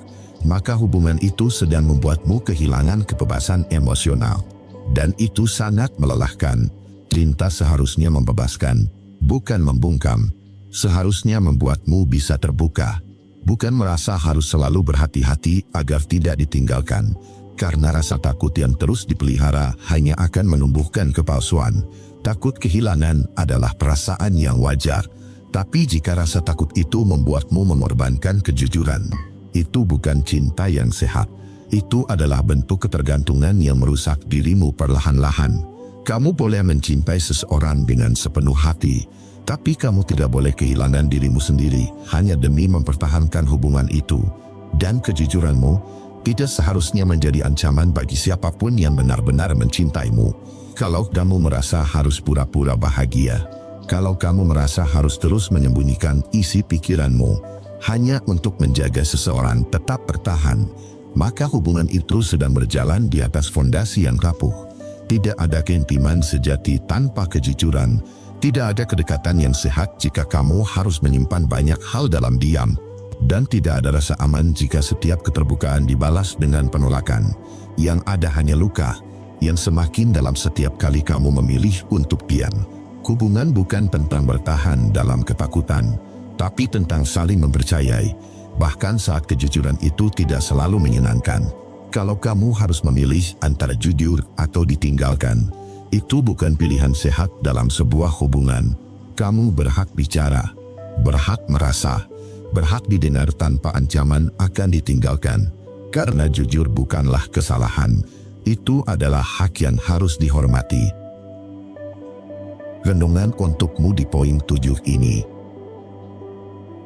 maka hubungan itu sedang membuatmu kehilangan kebebasan emosional. Dan itu sangat melelahkan. Cinta seharusnya membebaskan, bukan membungkam. Seharusnya membuatmu bisa terbuka, bukan merasa harus selalu berhati-hati agar tidak ditinggalkan. Karena rasa takut yang terus dipelihara hanya akan menumbuhkan kepalsuan. Takut kehilangan adalah perasaan yang wajar. Tapi jika rasa takut itu membuatmu mengorbankan kejujuran, itu bukan cinta yang sehat. Itu adalah bentuk ketergantungan yang merusak dirimu perlahan-lahan. Kamu boleh mencintai seseorang dengan sepenuh hati, tapi kamu tidak boleh kehilangan dirimu sendiri hanya demi mempertahankan hubungan itu. Dan kejujuranmu tidak seharusnya menjadi ancaman bagi siapapun yang benar-benar mencintaimu. Kalau kamu merasa harus pura-pura bahagia, kalau kamu merasa harus terus menyembunyikan isi pikiranmu hanya untuk menjaga seseorang tetap bertahan, maka hubungan itu sedang berjalan di atas fondasi yang rapuh. Tidak ada keintiman sejati tanpa kejujuran. Tidak ada kedekatan yang sehat jika kamu harus menyimpan banyak hal dalam diam. Dan tidak ada rasa aman jika setiap keterbukaan dibalas dengan penolakan. Yang ada hanya luka yang semakin dalam setiap kali kamu memilih untuk diam. Hubungan bukan tentang bertahan dalam ketakutan, tapi tentang saling mempercayai, bahkan saat kejujuran itu tidak selalu menyenangkan. Kalau kamu harus memilih antara jujur atau ditinggalkan, itu bukan pilihan sehat dalam sebuah hubungan. Kamu berhak bicara, berhak merasa, berhak didengar tanpa ancaman akan ditinggalkan. Karena jujur bukanlah kesalahan, itu adalah hak yang harus dihormati. Renungan untukmu di poin 7 ini.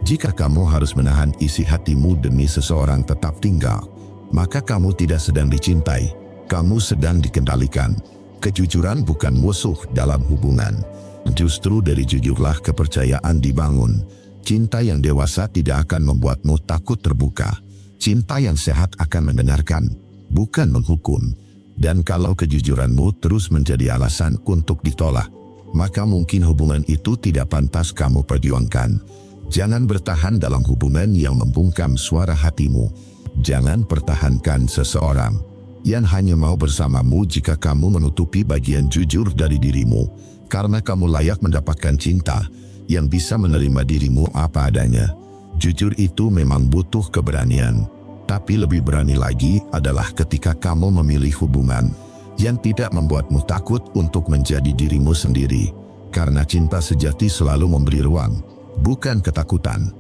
Jika kamu harus menahan isi hatimu demi seseorang tetap tinggal, maka kamu tidak sedang dicintai, kamu sedang dikendalikan. Kejujuran bukan musuh dalam hubungan. Justru dari jujurlah kepercayaan dibangun. Cinta yang dewasa tidak akan membuatmu takut terbuka. Cinta yang sehat akan mendengarkan, bukan menghukum. Dan kalau kejujuranmu terus menjadi alasan untuk ditolak, maka mungkin hubungan itu tidak pantas kamu perjuangkan. Jangan bertahan dalam hubungan yang membungkam suara hatimu. Jangan pertahankan seseorang yang hanya mau bersamamu jika kamu menutupi bagian jujur dari dirimu. Karena kamu layak mendapatkan cinta yang bisa menerima dirimu apa adanya. Jujur itu memang butuh keberanian. Tapi lebih berani lagi adalah ketika kamu memilih hubungan yang tidak membuatmu takut untuk menjadi dirimu sendiri. Karena cinta sejati selalu memberi ruang, bukan ketakutan.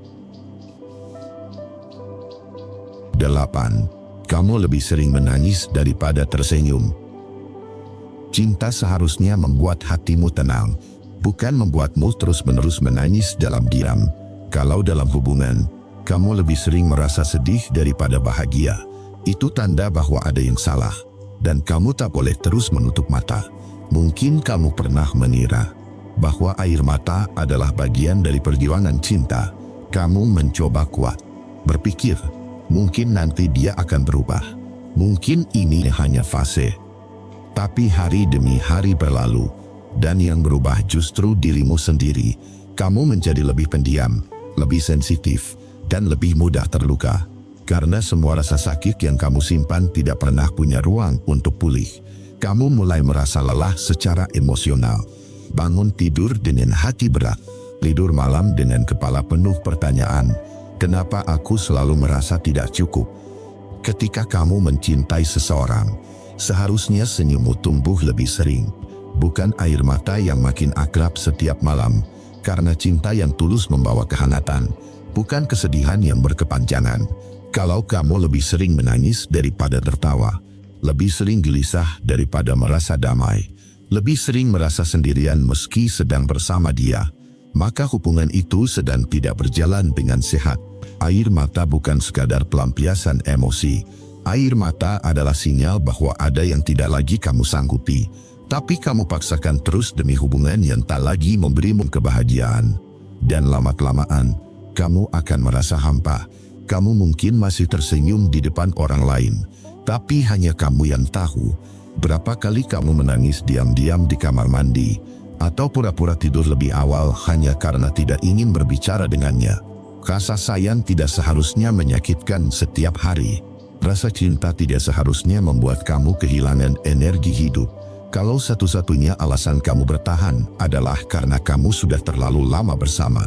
8. Kamu lebih sering menangis daripada tersenyum. Cinta seharusnya membuat hatimu tenang, bukan membuatmu terus-menerus menangis dalam diam. Kalau dalam hubungan, kamu lebih sering merasa sedih daripada bahagia, itu tanda bahwa ada yang salah. Dan kamu tak boleh terus menutup mata. Mungkin kamu pernah mengira bahwa air mata adalah bagian dari perjuangan cinta. Kamu mencoba kuat, berpikir, mungkin nanti dia akan berubah. Mungkin ini hanya fase. Tapi hari demi hari berlalu, dan yang berubah justru dirimu sendiri. Kamu menjadi lebih pendiam, lebih sensitif, dan lebih mudah terluka. Karena semua rasa sakit yang kamu simpan tidak pernah punya ruang untuk pulih. Kamu mulai merasa lelah secara emosional. Bangun tidur dengan hati berat. Tidur malam dengan kepala penuh pertanyaan. Kenapa aku selalu merasa tidak cukup? Ketika kamu mencintai seseorang, seharusnya senyummu tumbuh lebih sering. Bukan air mata yang makin akrab setiap malam. Karena cinta yang tulus membawa kehangatan, bukan kesedihan yang berkepanjangan. Kalau kamu lebih sering menangis daripada tertawa, lebih sering gelisah daripada merasa damai, lebih sering merasa sendirian meski sedang bersama dia, maka hubungan itu sedang tidak berjalan dengan sehat. Air mata bukan sekadar pelampiasan emosi. Air mata adalah sinyal bahwa ada yang tidak lagi kamu sanggupi, tapi kamu paksakan terus demi hubungan yang tak lagi memberimu kebahagiaan. Dan lama-kelamaan, kamu akan merasa hampa. Kamu mungkin masih tersenyum di depan orang lain, tapi hanya kamu yang tahu berapa kali kamu menangis diam-diam di kamar mandi, atau pura-pura tidur lebih awal hanya karena tidak ingin berbicara dengannya. Rasa sayang tidak seharusnya menyakitkan setiap hari. Rasa cinta tidak seharusnya membuat kamu kehilangan energi hidup. Kalau satu-satunya alasan kamu bertahan adalah karena kamu sudah terlalu lama bersama,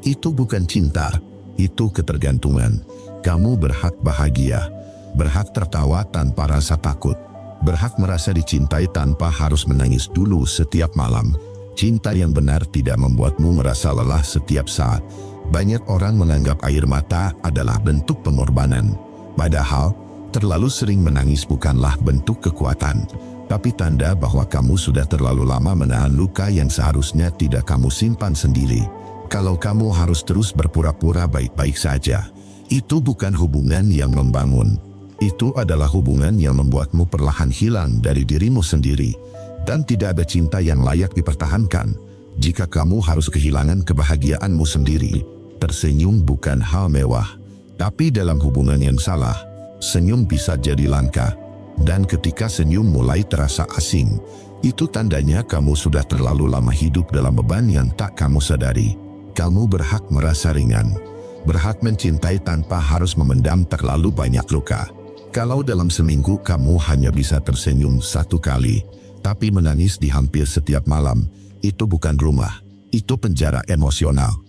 itu bukan cinta, itu ketergantungan. Kamu berhak bahagia, berhak tertawa tanpa rasa takut, berhak merasa dicintai tanpa harus menangis dulu setiap malam. Cinta yang benar tidak membuatmu merasa lelah setiap saat. Banyak orang menganggap air mata adalah bentuk pengorbanan. Padahal, terlalu sering menangis bukanlah bentuk kekuatan, tapi tanda bahwa kamu sudah terlalu lama menahan luka yang seharusnya tidak kamu simpan sendiri. Kalau kamu harus terus berpura-pura baik-baik saja, itu bukan hubungan yang membangun. Itu adalah hubungan yang membuatmu perlahan hilang dari dirimu sendiri. Dan tidak ada cinta yang layak dipertahankan jika kamu harus kehilangan kebahagiaanmu sendiri. Tersenyum bukan hal mewah, tapi dalam hubungan yang salah, senyum bisa jadi langka. Dan ketika senyum mulai terasa asing, itu tandanya kamu sudah terlalu lama hidup dalam beban yang tak kamu sadari. Kamu berhak merasa ringan, berhak mencintai tanpa harus memendam terlalu banyak luka. Kalau dalam seminggu kamu hanya bisa tersenyum 1 kali, tapi menangis di hampir setiap malam, itu bukan rumah, itu penjara emosional.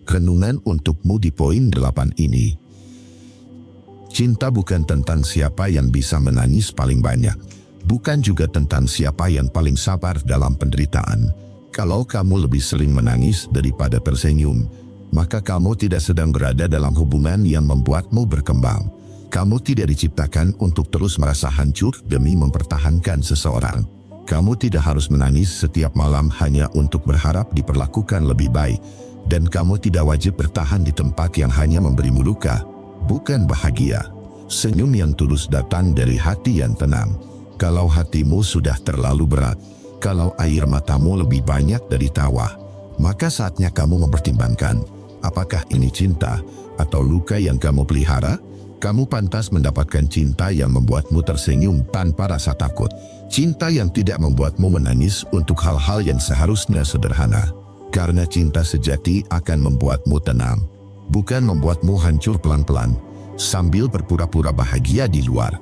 Renungan untukmu di poin 8 ini. Cinta bukan tentang siapa yang bisa menangis paling banyak, bukan juga tentang siapa yang paling sabar dalam penderitaan. Kalau kamu lebih sering menangis daripada tersenyum, maka kamu tidak sedang berada dalam hubungan yang membuatmu berkembang. Kamu tidak diciptakan untuk terus merasa hancur demi mempertahankan seseorang. Kamu tidak harus menangis setiap malam hanya untuk berharap diperlakukan lebih baik. Dan kamu tidak wajib bertahan di tempat yang hanya memberimu luka, bukan bahagia. Senyum yang tulus datang dari hati yang tenang. Kalau hatimu sudah terlalu berat, kalau air matamu lebih banyak dari tawa, maka saatnya kamu mempertimbangkan, apakah ini cinta atau luka yang kamu pelihara? Kamu pantas mendapatkan cinta yang membuatmu tersenyum tanpa rasa takut. Cinta yang tidak membuatmu menangis untuk hal-hal yang seharusnya sederhana. Karena cinta sejati akan membuatmu tenang, bukan membuatmu hancur pelan-pelan, sambil berpura-pura bahagia di luar.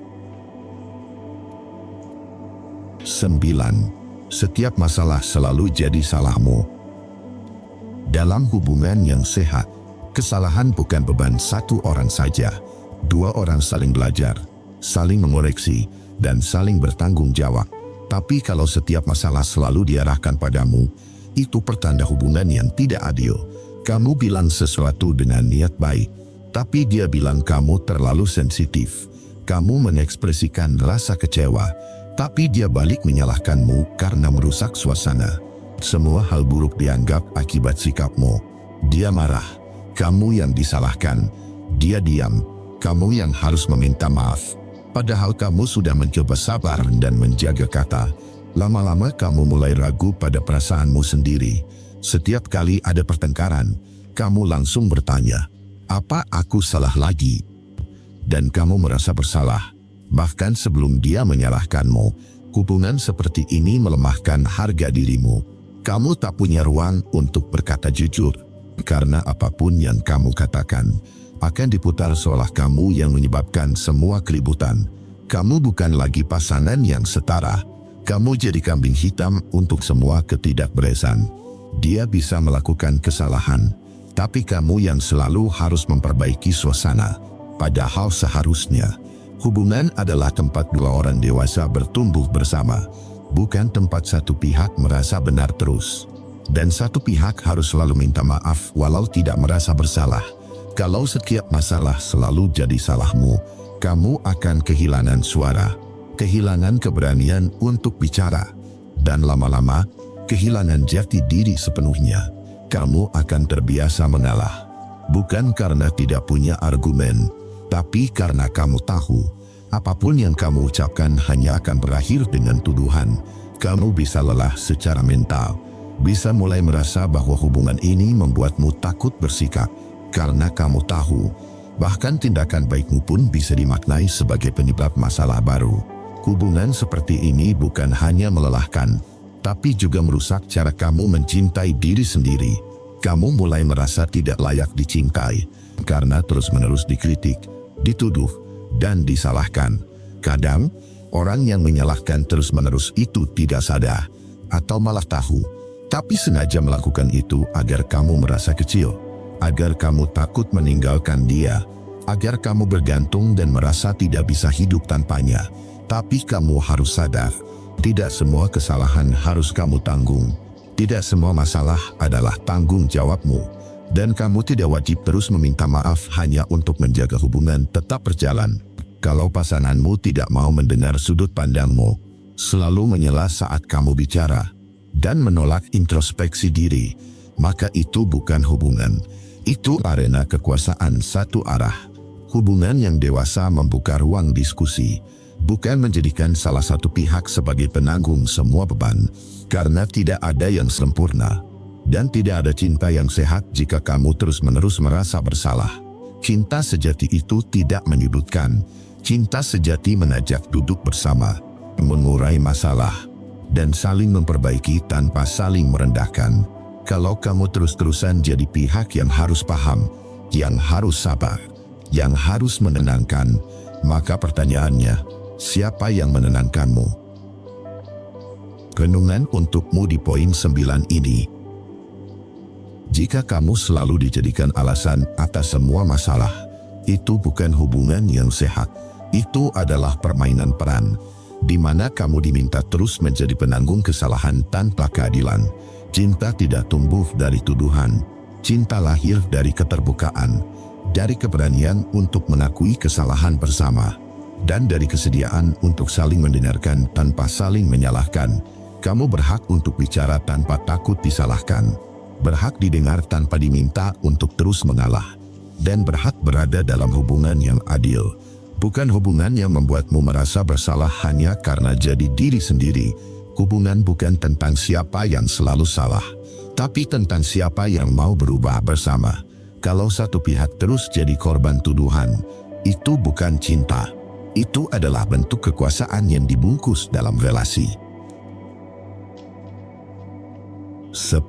9. Setiap masalah selalu jadi salahmu. Dalam hubungan yang sehat, kesalahan bukan beban satu orang saja. 2 orang saling belajar, saling mengoreksi, dan saling bertanggung jawab. Tapi kalau setiap masalah selalu diarahkan padamu, itu pertanda hubungan yang tidak adil. Kamu bilang sesuatu dengan niat baik, tapi dia bilang kamu terlalu sensitif. Kamu mengekspresikan rasa kecewa, tapi dia balik menyalahkanmu karena merusak suasana. Semua hal buruk dianggap akibat sikapmu. Dia marah, kamu yang disalahkan. Dia diam, kamu yang harus meminta maaf. Padahal kamu sudah mencoba sabar dan menjaga kata. Lama-lama kamu mulai ragu pada perasaanmu sendiri. Setiap kali ada pertengkaran, kamu langsung bertanya, apa aku salah lagi? Dan kamu merasa bersalah. Bahkan sebelum dia menyalahkanmu, hubungan seperti ini melemahkan harga dirimu. Kamu tak punya ruang untuk berkata jujur, karena apapun yang kamu katakan akan diputar seolah kamu yang menyebabkan semua keributan. Kamu bukan lagi pasangan yang setara. Kamu jadi kambing hitam untuk semua ketidakberesan. Dia bisa melakukan kesalahan, tapi kamu yang selalu harus memperbaiki suasana. Padahal seharusnya hubungan adalah tempat 2 orang dewasa bertumbuh bersama, bukan tempat satu pihak merasa benar terus. Dan satu pihak harus selalu minta maaf walau tidak merasa bersalah. Kalau setiap masalah selalu jadi salahmu, kamu akan kehilangan suara, kehilangan keberanian untuk bicara, dan lama-lama kehilangan jati diri sepenuhnya. Kamu akan terbiasa mengalah, bukan karena tidak punya argumen, tapi karena kamu tahu, apapun yang kamu ucapkan hanya akan berakhir dengan tuduhan. Kamu bisa lelah secara mental, bisa mulai merasa bahwa hubungan ini membuatmu takut bersikap, karena kamu tahu, bahkan tindakan baikmu pun bisa dimaknai sebagai penyebab masalah baru. Hubungan seperti ini bukan hanya melelahkan, tapi juga merusak cara kamu mencintai diri sendiri. Kamu mulai merasa tidak layak dicintai karena terus-menerus dikritik, dituduh, dan disalahkan. Kadang, orang yang menyalahkan terus-menerus itu tidak sadar atau malah tahu, tapi sengaja melakukan itu agar kamu merasa kecil, agar kamu takut meninggalkan dia, agar kamu bergantung dan merasa tidak bisa hidup tanpanya. Tapi kamu harus sadar, tidak semua kesalahan harus kamu tanggung. Tidak semua masalah adalah tanggung jawabmu, dan kamu tidak wajib terus meminta maaf hanya untuk menjaga hubungan tetap berjalan. Kalau pasanganmu tidak mau mendengar sudut pandangmu, selalu menyela saat kamu bicara, dan menolak introspeksi diri, maka itu bukan hubungan. Itu arena kekuasaan satu arah. Hubungan yang dewasa membuka ruang diskusi, bukan menjadikan salah satu pihak sebagai penanggung semua beban, karena tidak ada yang sempurna, dan tidak ada cinta yang sehat jika kamu terus-menerus merasa bersalah. Cinta sejati itu tidak menyudutkan. Cinta sejati mengajak duduk bersama, mengurai masalah, dan saling memperbaiki tanpa saling merendahkan. Kalau kamu terus-terusan jadi pihak yang harus paham, yang harus sabar, yang harus menenangkan, maka pertanyaannya, siapa yang menenangkanmu? Renungan untukmu di poin 9 ini. Jika kamu selalu dijadikan alasan atas semua masalah, itu bukan hubungan yang sehat. Itu adalah permainan peran, di mana kamu diminta terus menjadi penanggung kesalahan tanpa keadilan. Cinta tidak tumbuh dari tuduhan. Cinta lahir dari keterbukaan, dari keberanian untuk mengakui kesalahan bersama, dan dari kesediaan untuk saling mendengarkan tanpa saling menyalahkan. Kamu berhak untuk bicara tanpa takut disalahkan, berhak didengar tanpa diminta untuk terus mengalah, dan berhak berada dalam hubungan yang adil. Bukan hubungan yang membuatmu merasa bersalah hanya karena jadi diri sendiri. Hubungan bukan tentang siapa yang selalu salah, tapi tentang siapa yang mau berubah bersama. Kalau satu pihak terus jadi korban tuduhan, itu bukan cinta. Itu adalah bentuk kekuasaan yang dibungkus dalam relasi. 10.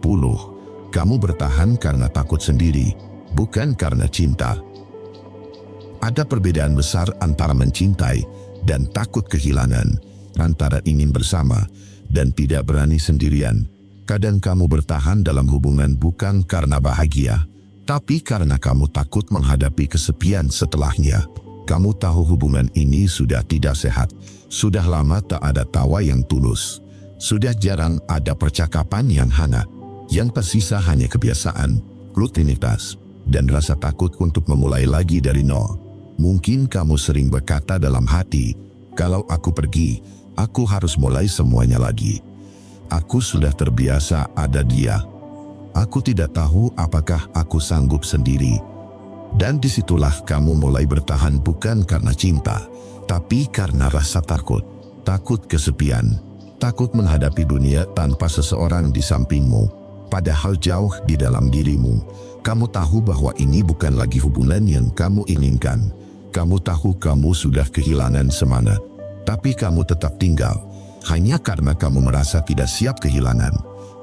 Kamu bertahan karena takut sendiri, bukan karena cinta. Ada perbedaan besar antara mencintai dan takut kehilangan, antara ingin bersama dan tidak berani sendirian. Kadang kamu bertahan dalam hubungan bukan karena bahagia, tapi karena kamu takut menghadapi kesepian setelahnya. Kamu tahu hubungan ini sudah tidak sehat, sudah lama tak ada tawa yang tulus. Sudah jarang ada percakapan yang hangat. Yang tersisa hanya kebiasaan, rutinitas, dan rasa takut untuk memulai lagi dari nol. Mungkin kamu sering berkata dalam hati, kalau aku pergi, aku harus mulai semuanya lagi. Aku sudah terbiasa ada dia. Aku tidak tahu apakah aku sanggup sendiri. Dan disitulah kamu mulai bertahan bukan karena cinta, tapi karena rasa takut. Takut kesepian. Takut menghadapi dunia tanpa seseorang di sampingmu, padahal jauh di dalam dirimu. Kamu tahu bahwa ini bukan lagi hubungan yang kamu inginkan. Kamu tahu kamu sudah kehilangan semangat, tapi kamu tetap tinggal, hanya karena kamu merasa tidak siap kehilangan.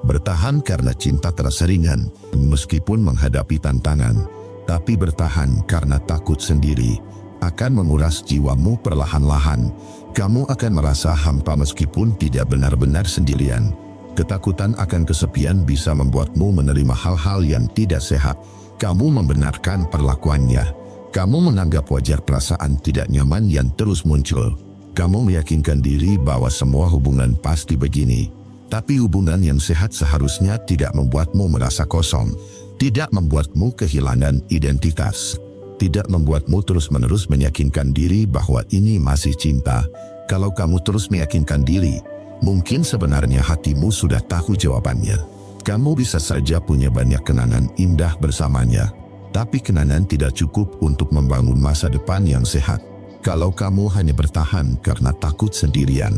Bertahan karena cinta terasa ringan, meskipun menghadapi tantangan, tapi bertahan karena takut sendiri akan menguras jiwamu perlahan-lahan. Kamu akan merasa hampa meskipun tidak benar-benar sendirian. Ketakutan akan kesepian bisa membuatmu menerima hal-hal yang tidak sehat. Kamu membenarkan perlakuannya. Kamu menganggap wajar perasaan tidak nyaman yang terus muncul. Kamu meyakinkan diri bahwa semua hubungan pasti begini. Tapi hubungan yang sehat seharusnya tidak membuatmu merasa kosong. Tidak membuatmu kehilangan identitas. Tidak membuatmu terus-menerus meyakinkan diri bahwa ini masih cinta. Kalau kamu terus meyakinkan diri, mungkin sebenarnya hatimu sudah tahu jawabannya. Kamu bisa saja punya banyak kenangan indah bersamanya, tapi kenangan tidak cukup untuk membangun masa depan yang sehat. Kalau kamu hanya bertahan karena takut sendirian,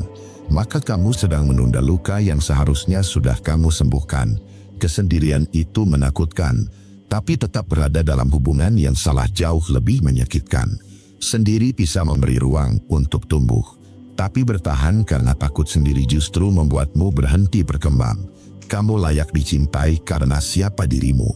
maka kamu sedang menunda luka yang seharusnya sudah kamu sembuhkan. Kesendirian itu menakutkan, tapi tetap berada dalam hubungan yang salah jauh lebih menyakitkan. Sendiri bisa memberi ruang untuk tumbuh, Tapi bertahan karena takut sendiri justru membuatmu berhenti berkembang. Kamu layak dicintai karena siapa dirimu,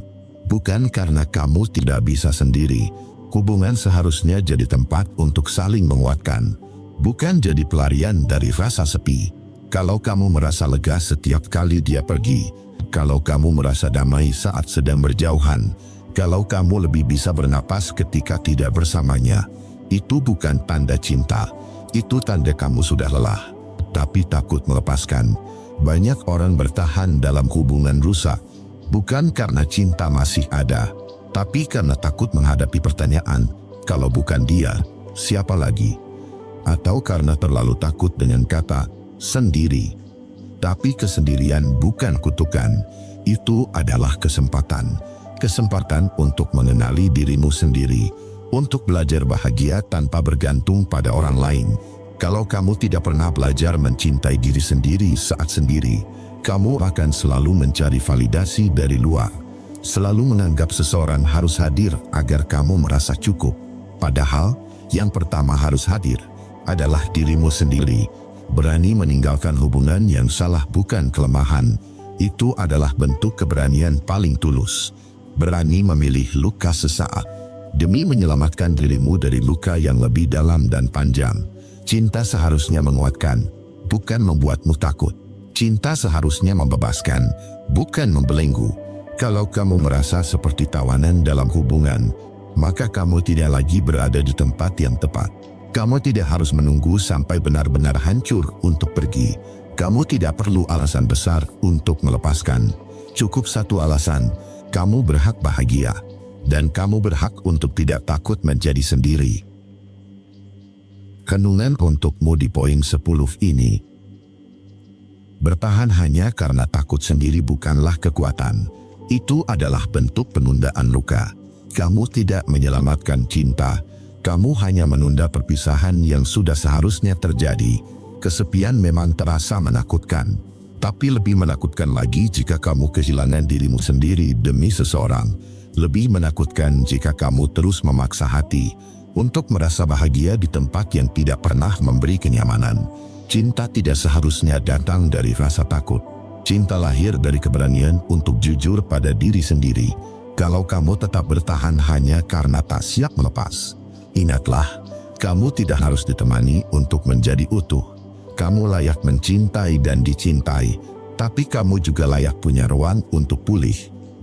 bukan karena kamu tidak bisa sendiri. Hubungan seharusnya jadi tempat untuk saling menguatkan, bukan jadi pelarian dari rasa sepi. Kalau kamu merasa lega setiap kali dia pergi, kalau kamu merasa damai saat sedang berjauhan, kalau kamu lebih bisa bernapas ketika tidak bersamanya, itu bukan tanda cinta. Itu tanda kamu sudah lelah, tapi takut melepaskan. Banyak orang bertahan dalam hubungan rusak, bukan karena cinta masih ada, tapi karena takut menghadapi pertanyaan, kalau bukan dia, siapa lagi? Atau karena terlalu takut dengan kata sendiri. Tapi kesendirian bukan kutukan, itu adalah kesempatan. Kesempatan untuk mengenali dirimu sendiri, untuk belajar bahagia tanpa bergantung pada orang lain. Kalau kamu tidak pernah belajar mencintai diri sendiri saat sendiri, kamu akan selalu mencari validasi dari luar. Selalu menganggap seseorang harus hadir agar kamu merasa cukup. Padahal, yang pertama harus hadir adalah dirimu sendiri. Berani meninggalkan hubungan yang salah bukan kelemahan. Itu adalah bentuk keberanian paling tulus. Berani memilih luka sesaat demi menyelamatkan dirimu dari luka yang lebih dalam dan panjang. Cinta seharusnya menguatkan, bukan membuatmu takut. Cinta seharusnya membebaskan, bukan membelenggu. Kalau kamu merasa seperti tawanan dalam hubungan, maka kamu tidak lagi berada di tempat yang tepat. Kamu tidak harus menunggu sampai benar-benar hancur untuk pergi. Kamu tidak perlu alasan besar untuk melepaskan. Cukup satu alasan, kamu berhak bahagia. Dan kamu berhak untuk tidak takut menjadi sendiri. Renungan untukmu di poin 10 ini. Bertahan hanya karena takut sendiri bukanlah kekuatan. Itu adalah bentuk penundaan luka. Kamu tidak menyelamatkan cinta. Kamu hanya menunda perpisahan yang sudah seharusnya terjadi. Kesepian memang terasa menakutkan. Tapi lebih menakutkan lagi jika kamu kehilangan dirimu sendiri demi seseorang. Lebih menakutkan jika kamu terus memaksa hati untuk merasa bahagia di tempat yang tidak pernah memberi kenyamanan. Cinta tidak seharusnya datang dari rasa takut. Cinta lahir dari keberanian untuk jujur pada diri sendiri. Kalau kamu tetap bertahan hanya karena tak siap melepas, ingatlah, kamu tidak harus ditemani untuk menjadi utuh. Kamu layak mencintai dan dicintai, tapi kamu juga layak punya ruang untuk pulih,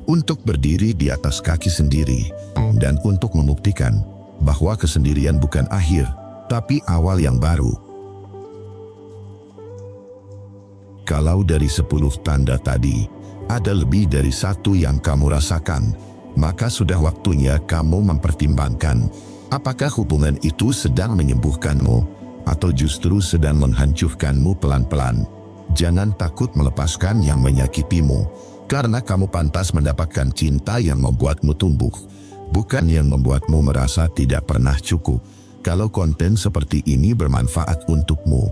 untuk berdiri di atas kaki sendiri, dan untuk membuktikan bahwa kesendirian bukan akhir, tapi awal yang baru. Kalau dari 10 tanda tadi, ada lebih dari satu yang kamu rasakan, maka sudah waktunya kamu mempertimbangkan, apakah hubungan itu sedang menyembuhkanmu, atau justru sedang menghancurkanmu pelan-pelan. Jangan takut melepaskan yang menyakitimu, karena kamu pantas mendapatkan cinta yang membuatmu tumbuh, bukan yang membuatmu merasa tidak pernah cukup. Kalau konten seperti ini bermanfaat untukmu,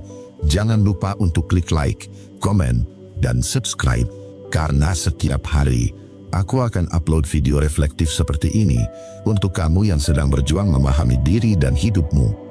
jangan lupa untuk klik like, komen, dan subscribe, karena setiap hari aku akan upload video reflektif seperti ini untuk kamu yang sedang berjuang memahami diri dan hidupmu.